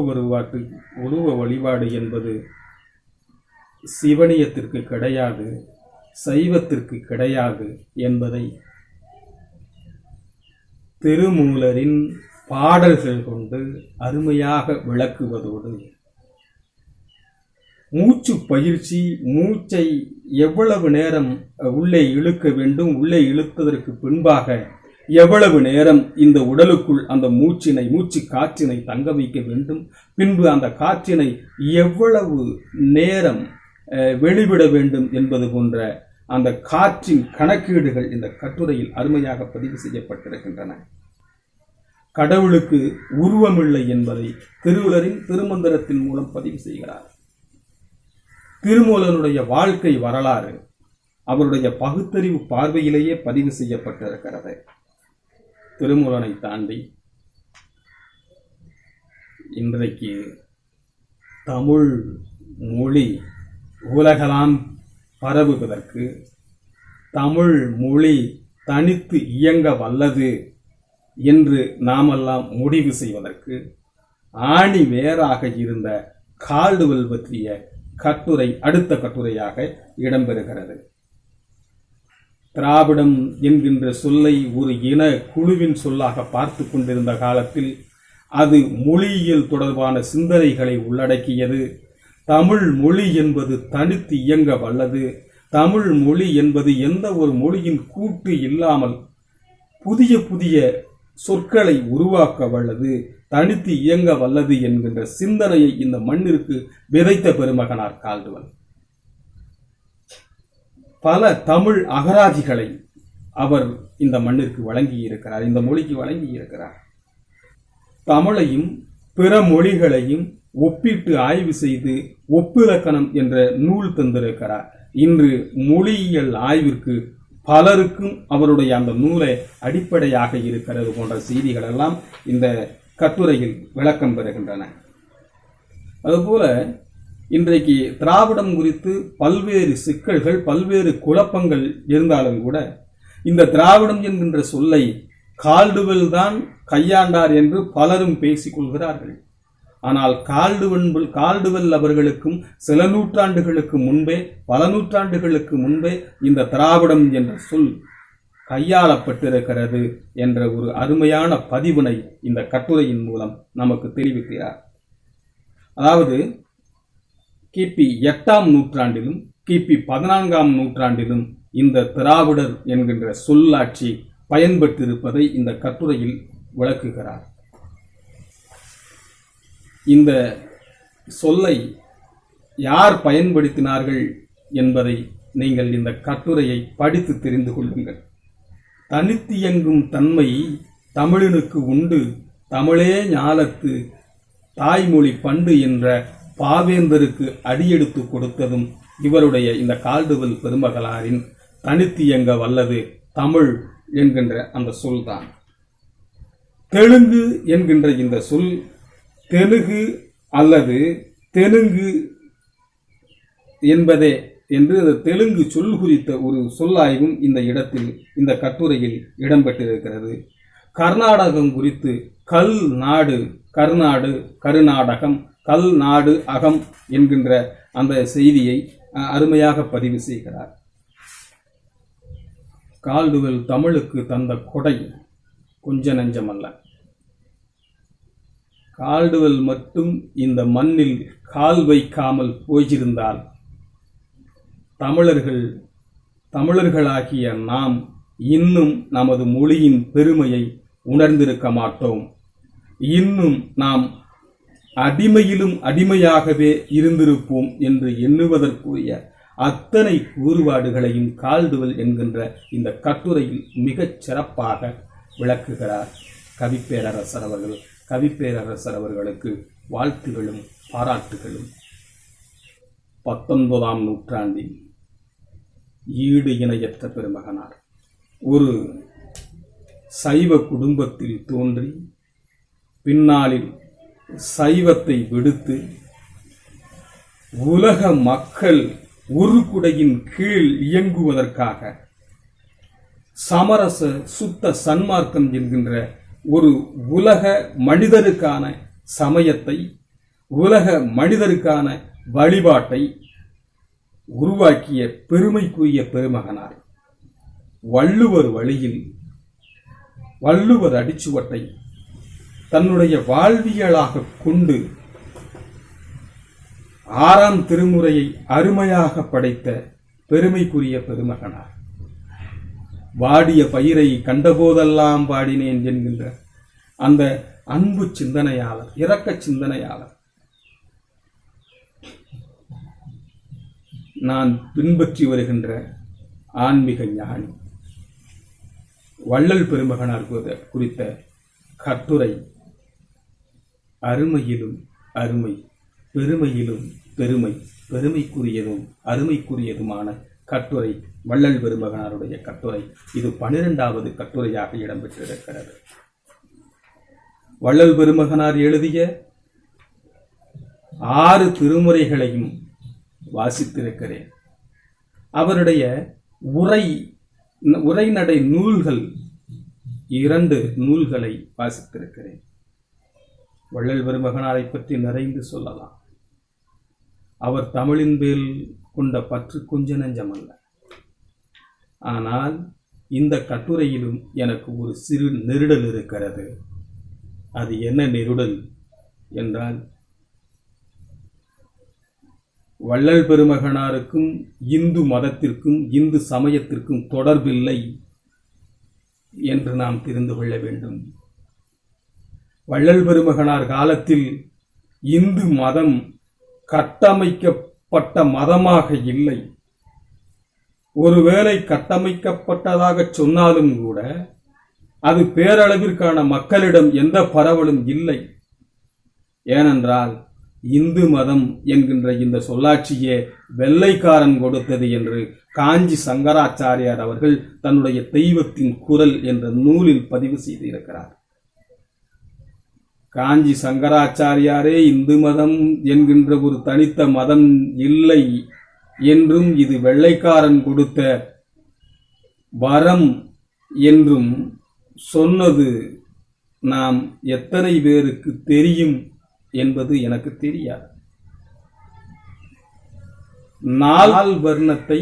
வழிபாடு என்பது சிவனியத்திற்கு கிடையாது, சைவத்திற்கு கிடையாது என்பதை திருமூலரின் பாடல்கள் கொண்டு அருமையாக விளக்குவதோடு, மூச்சு பயிற்சி, மூச்சை எவ்வளவு நேரம் உள்ளே இழுக்க வேண்டும், உள்ளே இழுப்பதற்கு பின்பாக எவ்வளவு நேரம் இந்த உடலுக்குள் அந்த மூச்சு காற்றினை தங்க வைக்க வேண்டும், பின்பு அந்த காற்றினை எவ்வளவு நேரம் வெளிவிட வேண்டும் என்பது போன்ற அந்த காற்றின் கணக்கீடுகள் இந்த கட்டுரையில் அருமையாக பதிவு செய்யப்பட்டிருக்கின்றன. கடவுளுக்கு உருவமில்லை என்பதை திருமூலரின் திருமந்திரத்தின் மூலம் பதிவு செய்கிறார். திருமூலனுடைய வாழ்க்கை வரலாறு அவருடைய பகுத்தறிவு பார்வையிலேயே பதிவு செய்யப்பட்டிருக்கிறது. திருமூலனை தாண்டி இன்றைக்கு தமிழ் மொழி உலகெல்லாம் பரவுவதற்கு, தமிழ் மொழி தனித்து இயங்க வல்லது என்று நாமெல்லாம் முடிவு செய்வதற்கு ஆணி வேறாக இருந்த கால்டுவெல் பற்றிய கட்டுரை அடுத்த கட்டுரையாக இடம்பெறுகிறது. திராவிடம் என்கின்ற சொல்லை ஒரு இன குழுவின் சொல்லாக பார்த்து கொண்டிருந்த காலத்தில் அது மொழியியல் தொடர்பான சிந்தனைகளை உள்ளடக்கியது. தமிழ் மொழி என்பது தனித்து இயங்க வல்லது, தமிழ் மொழி என்பது எந்த ஒரு மொழியின் கூட்டு இல்லாமல் புதிய புதிய சொற்களை உருவாக்க வல்லது, தனித்து இயங்க வல்லது என்கின்ற சிந்தனையை இந்த மண்ணிற்கு விதைத்த பெருமகனார் கால்டுவெல். பல தமிழ் அகராதிகளை அவர் இந்த மண்ணிற்கு வழங்கி இருக்கிறார், இந்த மொழிக்கு வழங்கி இருக்கிறார். தமிழையும் பிற மொழிகளையும் ஒப்பிட்டு ஆய்வு செய்து ஒப்பிலக்கணம் என்ற நூல் தந்திருக்கிறார். இன்று மொழியியல் ஆய்விற்கு பலருக்கும் அவருடைய அந்த நூலை அடிப்படையாக இருக்கிறது போன்ற செய்திகள் எல்லாம் இந்த கட்டுரையில் விளக்கம் பெறுகின்றன. அதுபோல இன்றைக்கு திராவிடம் குறித்து பல்வேறு சிக்கல்கள், பல்வேறு குழப்பங்கள் இருந்தாலும் கூட இந்த திராவிடம் என்கின்ற சொல்லை கால்டுவெல் தான் கையாண்டார் என்று பலரும் பேசிக் கொள்கிறார்கள். ஆனால் கால்டுவெல் அவர்களுக்கும் சில நூற்றாண்டுகளுக்கு முன்பே, பல நூற்றாண்டுகளுக்கு முன்பே இந்த திராவிடம் என்ற சொல் கையாளப்பட்டிருக்கிறது என்ற ஒரு அருமையான பதிவினை இந்த கட்டுரையின் மூலம் நமக்கு தெரிவிக்கிறார். அதாவது கிபி 8ஆம் நூற்றாண்டிலும் கிபி 14ஆம் நூற்றாண்டிலும் இந்த திராவிடர் என்கின்ற சொல்லாட்சி பயன்பட்டிருப்பதை இந்த கட்டுரையில் விளக்குகிறார். இந்த சொல்லை யார் பயன்படுத்தினார்கள் என்பதை நீங்கள் இந்த கட்டுரையை படித்து தெரிந்து கொள்ளுங்கள். தனித்தியங்கும் தன்மை தமிழனுக்கு உண்டு, தமிழே ஞாலத்து தாய்மொழி பண்டு என்ற பாவேந்தருக்கு அடியெடுத்து கொடுத்ததும் இவருடைய இந்த கால்டுவெல் பெருமகளாரின் தனித்தியங்க வல்லது தமிழ் என்கின்ற அந்த சொல்தான். தெலுங்கு என்கின்ற இந்த சொல் தெலுங்கு அல்லது தெலுங்கு என்பதே என்று தெலுங்கு சொல் குறித்த ஒரு சொல்லாய்வும் இந்த இடத்தில் இந்த கட்டுரையில் இடம்பெற்றிருக்கிறது. கர்நாடகம் குறித்து கல் நாடு, கர்நாடு, கருநாடகம், கல் நாடு அகம் என்கின்ற அந்த செய்தியை அருமையாக பதிவு செய்கிறார். கால்டுவெல் தமிழுக்கு தந்த கொடை கொஞ்ச நஞ்சமல்ல. கால்டுவெல் மட்டும் இந்த மண்ணில் கால் வைக்காமல் போயிருந்தால் தமிழர்களாகிய நாம் இன்னும் நமது மொழியின் பெருமையை உணர்ந்திருக்க மாட்டோம். இன்னும் நாம் அடிமையிலும் அடிமையாகவே இருந்திருப்போம் என்று எண்ணுவதற்குரிய அத்தனை கூறுபாடுகளையும் கால்டுவெல் என்கின்ற இந்த கட்டுரையில் மிகச் சிறப்பாக விளக்குகிறார் கவிப்பேரரசர் அவர்கள். கவிப்பேரரசர் அவர்களுக்கு வாழ்த்துகளும் பாராட்டுகளும். 19ஆம் நூற்றாண்டில் ஈடு இணையற்ற பெருமகனார். ஒரு சைவ குடும்பத்தில் தோன்றி பின்னாளில் சைவத்தை விடுத்து உலக மக்கள் ஒரு குடையின் கீழ் இயங்குவதற்காக சமரச சுத்த சன்மார்க்கம் என்கின்ற ஒரு உலக மனிதருக்கான சமயத்தை, உலக மனிதருக்கான வழிபாட்டை உருவாக்கிய பெருமைக்குரிய பெருமகனார். வள்ளுவர் வழியில் வள்ளுவர் அடிச்சுவட்டை தன்னுடைய வாழ்வியலாக கொண்டு 6ஆம் திருமுறையை அருமையாக படைத்த பெருமைக்குரிய பெருமகனார். வாடிய பயிரை கண்டபோதெல்லாம் பாடினேன் என்கின்ற அந்த அன்பு சிந்தனையாளர், இரக்க சிந்தனையாளர். நான் பின்பற்றி வருகின்ற ஆன்மீக ஞானி. வள்ளல் பெருமகனார் குறித்த கட்டுரை அருமையிலும் அருமை, பெருமையிலும் பெருமை, பெருமைக்குரியதும் அருமைக்குரியதுமான கட்டுரை வள்ளல் பெருமகனாருடைய கட்டுரை. இது 12வது கட்டுரையாக இடம்பெற்றிருக்கிறது. வள்ளல் பெருமகனார் எழுதிய 6 திருமுறைகளையும் வாசித்திருக்கிறேன். அவருடைய உரைநடை நூல்கள் 2 நூல்களை வாசித்திருக்கிறேன். வள்ளல் பெருமகனாரை பற்றி நிறைந்து சொல்லலாம். அவர் தமிழின் மேல் கொண்ட பற்று கொஞ்ச நஞ்சமல்ல. ஆனால் இந்த கட்டுரையிலும் எனக்கு ஒரு சிறு நெருடல் இருக்கிறது. அது என்ன நெருடல் என்றால், வள்ளல் பெருமகனாருக்கும் இந்து மதத்திற்கும் இந்து சமயத்திற்கும் தொடர்பில்லை என்று நாம் தெரிந்து கொள்ள வேண்டும். வள்ளல் பெருமகனார் காலத்தில் இந்து மதம் கட்டமைக்கப்பட்ட மதமாக இல்லை. ஒருவேளை கட்டமைக்கப்பட்டதாக சொன்னாலும் கூட அது பேரளவிற்கான மக்களிடம் எந்த பரவலும் இல்லை. ஏனென்றால் இந்து மதம் என்கின்ற இந்த சொல்லாட்சியே வெள்ளைக்காரன் கொடுத்தது என்று காஞ்சி சங்கராச்சாரியார் அவர்கள் தன்னுடைய தெய்வத்தின் குரல் என்ற நூலில் பதிவு செய்திருக்கிறார். காஞ்சி சங்கராச்சாரியாரே இந்து மதம் என்கின்ற ஒரு தனித்த மதம் இல்லை என்றும் இது வெள்ளைக்காரன் கொடுத்த வரம் என்றும் சொன்னது நாம் எத்தனை பேருக்கு தெரியும் என்பது எனக்கு தெரியாது. 4 வர்ணத்தை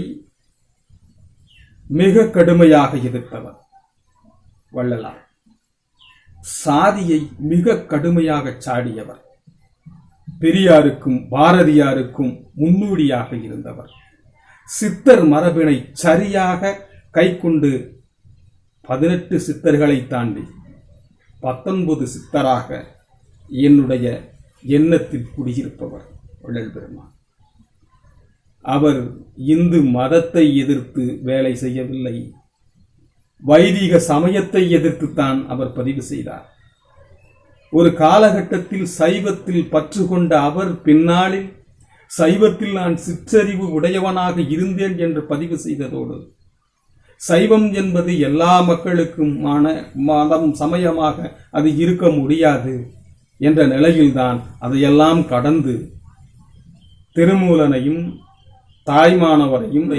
மிக கடுமையாக எதிர்த்தவர் வள்ளலார். சாதியை மிக கடுமையாக சாடியவர். பெரியாருக்கும் பாரதியாருக்கும் முன்னோடியாக இருந்தவர். சித்தர் மரபினை சரியாக கைக்கொண்டு 18 சித்தர்களை தாண்டி 19 சித்தராக என்னுடைய எண்ணத்தில் குடியிருப்பவர் வள்ளல் பெருமான். அவர் இந்து மதத்தை எதிர்த்து வேலை செய்யவில்லை, வைதிக சமயத்தை எதிர்த்துத்தான் அவர் பதிவு செய்தார். ஒரு காலகட்டத்தில் சைவத்தில் பற்று கொண்ட அவர் பின்னாளில் சைவத்தில் நான் சிற்றறிவு உடையவனாக இருந்தேன் என்று பதிவு செய்ததோடு, சைவம் என்பது எல்லா மக்களுக்குமான மதம் சமயமாக அது இருக்க முடியாது என்ற நிலையில்தான் அதையெல்லாம் கடந்து திருமூலனையும் தாய்மானவரையும்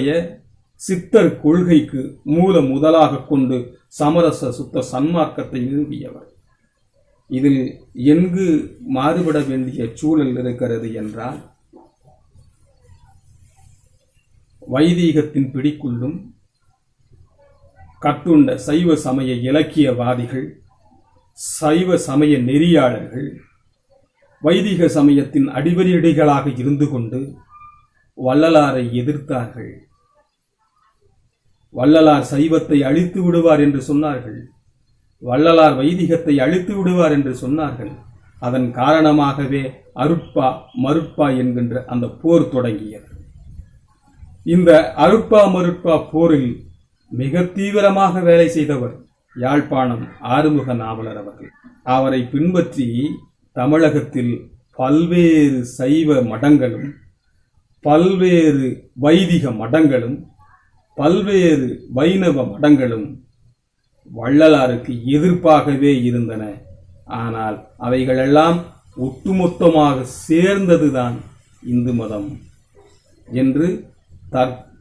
சித்தர் கொள்கைக்கு முதலாக கொண்டு சமரச சுத்த சன்மார்க்கத்தை நிறுவியவர். இதில் எங்கு மாறுபட வேண்டிய சூழல் இருக்கிறது என்றால், வைதீகத்தின் பிடிக்குள்ளும் கட்டுண்ட சைவ சமய இலக்கியவாதிகள், சைவ சமய நெறியாளர்கள் வைதிக சமயத்தின் அடிவரிடிகளாக இருந்து கொண்டு வள்ளலாரை எதிர்த்தார்கள். வள்ளலார் சைவத்தை அழித்து விடுவார் என்று சொன்னார்கள். வள்ளலார் வைதிகத்தை அழித்து விடுவார் என்று சொன்னார்கள். அதன் காரணமாகவே அருட்பா மருட்பா என்கின்ற அந்த போர் தொடங்கியது. இந்த அருட்பா மருட்பா போரில் மிக தீவிரமாக வேலை செய்தவர் யாழ்ப்பாணம் ஆறுமுக நாவலர் அவர்கள். அவரை பின்பற்றி தமிழகத்தில் பல்வேறு சைவ மடங்களும் பல்வேறு வைதிக மடங்களும் பல்வேறு வைணவ மடங்களும் வள்ளலாருக்கு எதிர்ப்பாகவே இருந்தன. ஆனால் அவைகளெல்லாம் ஒட்டுமொத்தமாக சேர்ந்ததுதான் இந்து மதம் என்று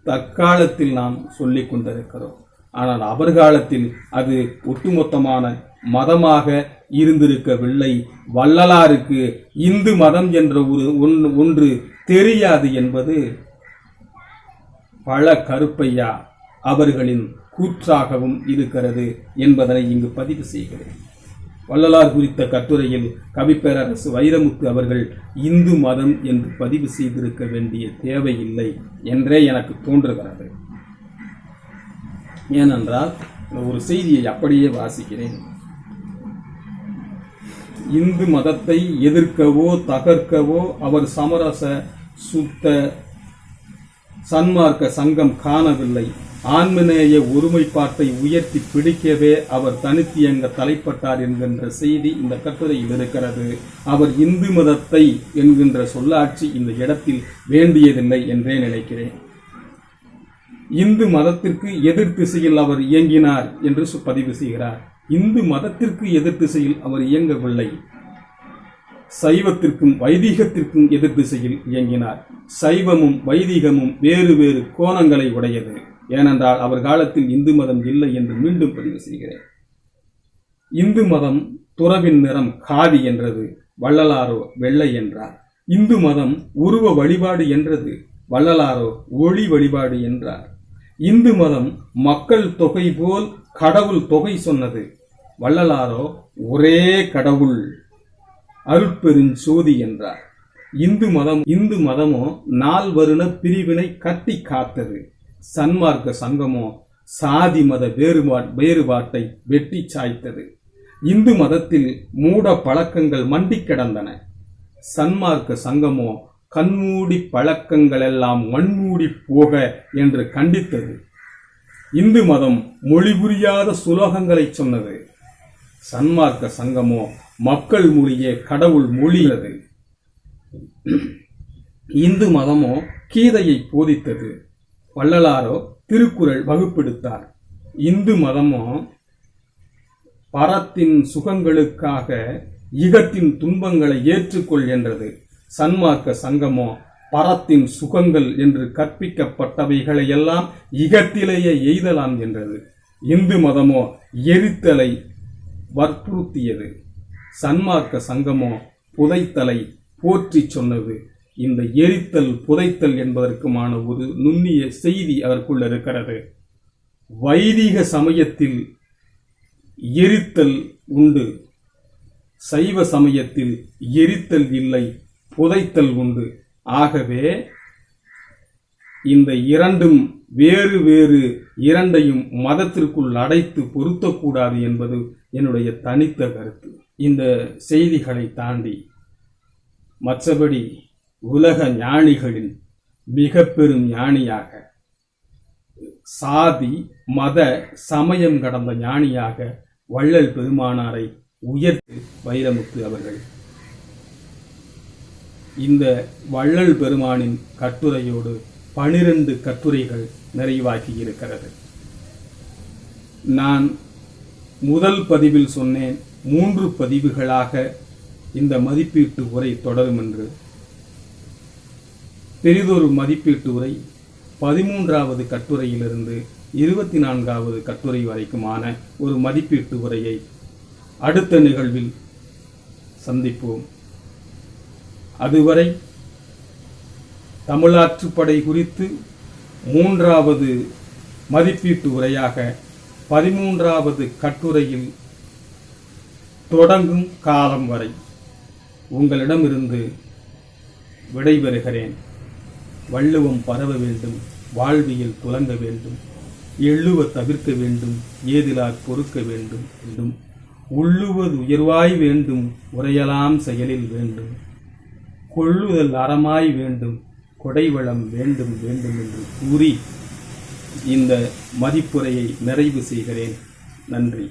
தற்காலத்தில் நாம் சொல்லிக் கொண்டிருக்கிறோம். ஆனால் அவர் காலத்தில் அது ஒட்டுமொத்தமான மதமாக இருந்திருக்கவில்லை. வள்ளலாருக்கு இந்து மதம் என்ற ஒன்று தெரியாது என்பது பழ கருப்பையா அவர்களின் கூற்றாகவும் இருக்கிறது என்பதனை இங்கு பதிவு செய்கிறேன். வள்ளலார் குறித்த கட்டுரையில் கவிப்பேரரசு வைரமுத்து அவர்கள் இந்து மதம் என்று பதிவு செய்திருக்க வேண்டிய தேவையில்லை என்றே எனக்கு தோன்றுகிறது. ஏனென்றால் ஒரு செய்தியை அப்படியே வாசிக்கிறேன். இந்து மதத்தை எதிர்க்கவோ தகர்க்கவோ அவர் சமரச சுத்த சன்மார்க்க சங்கம் காணவில்லை. ஆன்மநேய ஒருமைப்பாட்டை உயர்த்தி பிடிக்கவே அவர் தனித்தியங்க தலைப்பட்டார் என்கின்ற செய்தி இந்த கட்டுரையில் இருக்கிறது. அவர் இந்து மதத்தை என்கின்ற சொல்லாட்சி இந்த இடத்தில் வேண்டியதில்லை என்றே நினைக்கிறேன். இந்து மதத்திற்கு எதிர் திசையில் அவர் இயங்கினார் என்று பதிவு செய்கிறார். இந்து மதத்திற்கு எதிர் திசையில் அவர் இயங்கவில்லை. சைவத்திற்கும் வைதீகத்திற்கும் எதிர் திசையில் இயங்கினார். சைவமும் வைதீகமும் வேறு வேறு கோணங்களை உடையது. ஏனென்றால் அவர் காலத்தில் இந்து மதம் இல்லை என்று மீண்டும் பதிவு செய்கிறேன். இந்து மதம் துறவின் நிறம் காவி என்றது, வள்ளலாரோ வெள்ளை என்றார். இந்து மதம் உருவ வழிபாடு என்றது, வள்ளலாரோ ஒளி வழிபாடு என்றார். இந்து மதம் மக்கள் தொகை போல் கடவுள் தொகை சொன்னது, வள்ளலாரோ ஒரே கடவுள் அருட்பெருஞ்சோதி என்றார். இந்து மதமோ நால்வருண பிரிவினை கட்டி காத்தது, சன்மார்க்க சங்கமோ சாதி மத வேறுபாட்டை வெட்டி சாய்த்தது. இந்து மதத்தில் மூட பழக்கங்கள் மண்டி கிடந்தன, சன்மார்க்க சங்கமோ கண்மூடி பழக்கங்கள் எல்லாம் மண்மூடி போக என்று கண்டித்தது. இந்து மதம் மொழி புரியாத சுலோகங்களை சொன்னது, சன்மார்க்க சங்கமோ மக்கள் மொழியே கடவுள் மொழியது. இந்து மதமோ கீதையை போதித்தது, வள்ளலாரோ திருக்குறள் வகுப்பெடுத்தார். இந்து மதமோ பரத்தின் சுகங்களுக்காக இகத்தின் துன்பங்களை ஏற்றுக்கொள் என்றது, சன்மார்க்க சங்கமோ பரத்தின் சுகங்கள் என்று கற்பிக்கப்பட்டவைகளை எல்லாம் இகத்திலேயே எய்தலாம் என்றது. இந்து மதமோ எரித்தலை வற்புறுத்தியது, சன்மார்க்க சங்கமோ புதைத்தலை போற்றி சொன்னது. இந்த எரித்தல் புதைத்தல் என்பதற்குமான ஒரு நுண்ணிய செய்தி அதற்குள் இருக்கிறது. வைதிக சமயத்தில் எரித்தல் உண்டு, சைவ சமயத்தில் எரித்தல் இல்லை, புதைத்தல் உண்டு. ஆகவே இந்த இரண்டும் வேறு வேறு, இரண்டையும் மதத்திற்குள் அடைத்து பொருத்தக்கூடாது என்பது என்னுடைய தனித்த கருத்து. இந்த செய்திகளை தாண்டி மற்றபடி உலக ஞானிகளின் மிக பெரும் ஞானியாக, சாதி மத சமயம் கடந்த ஞானியாக வள்ளல் பெருமானாரை உயர்த்து வைரமுத்து அவர்கள். இந்த வள்ளல் பெருமானின் கட்டுரையோடு 12 கட்டுரைகள் நிறைவாகி இருக்கிறது. நான் முதல் பதிவில் சொன்னேன் 3 பதிவுகளாக இந்த மதிப்பீட்டு உரை தொடரும் என்று. பெரிதொரு மதிப்பீட்டு உரை 13வது கட்டுரையிலிருந்து 24வது கட்டுரை வரைக்குமான ஒரு மதிப்பீட்டு உரையை அடுத்த நிகழ்வில் சந்திப்போம். அதுவரை தமிழாற்றுப்படை குறித்து 3வது மதிப்பீட்டு உரையாக 13வது கட்டுரையில் தொடங்கும் காலம் வரை உங்களிடமிருந்து விடைபெறுகிறேன். வள்ளுவம் பரவ வேண்டும், வாழ்வியல் துலங்க வேண்டும், எள்ளுவ தவிர்க்க வேண்டும், ஏதிலார் பொறுக்க வேண்டும், உள்ளுவது உயர்வாய் வேண்டும், உரையலாம் செயலில் வேண்டும், கொள்ளுதல் அறமாய் வேண்டும், கொடைவளம் வேண்டும் என்று கூறி இந்த மதிப்புரையை நிறைவு செய்கிறேன். நன்றி.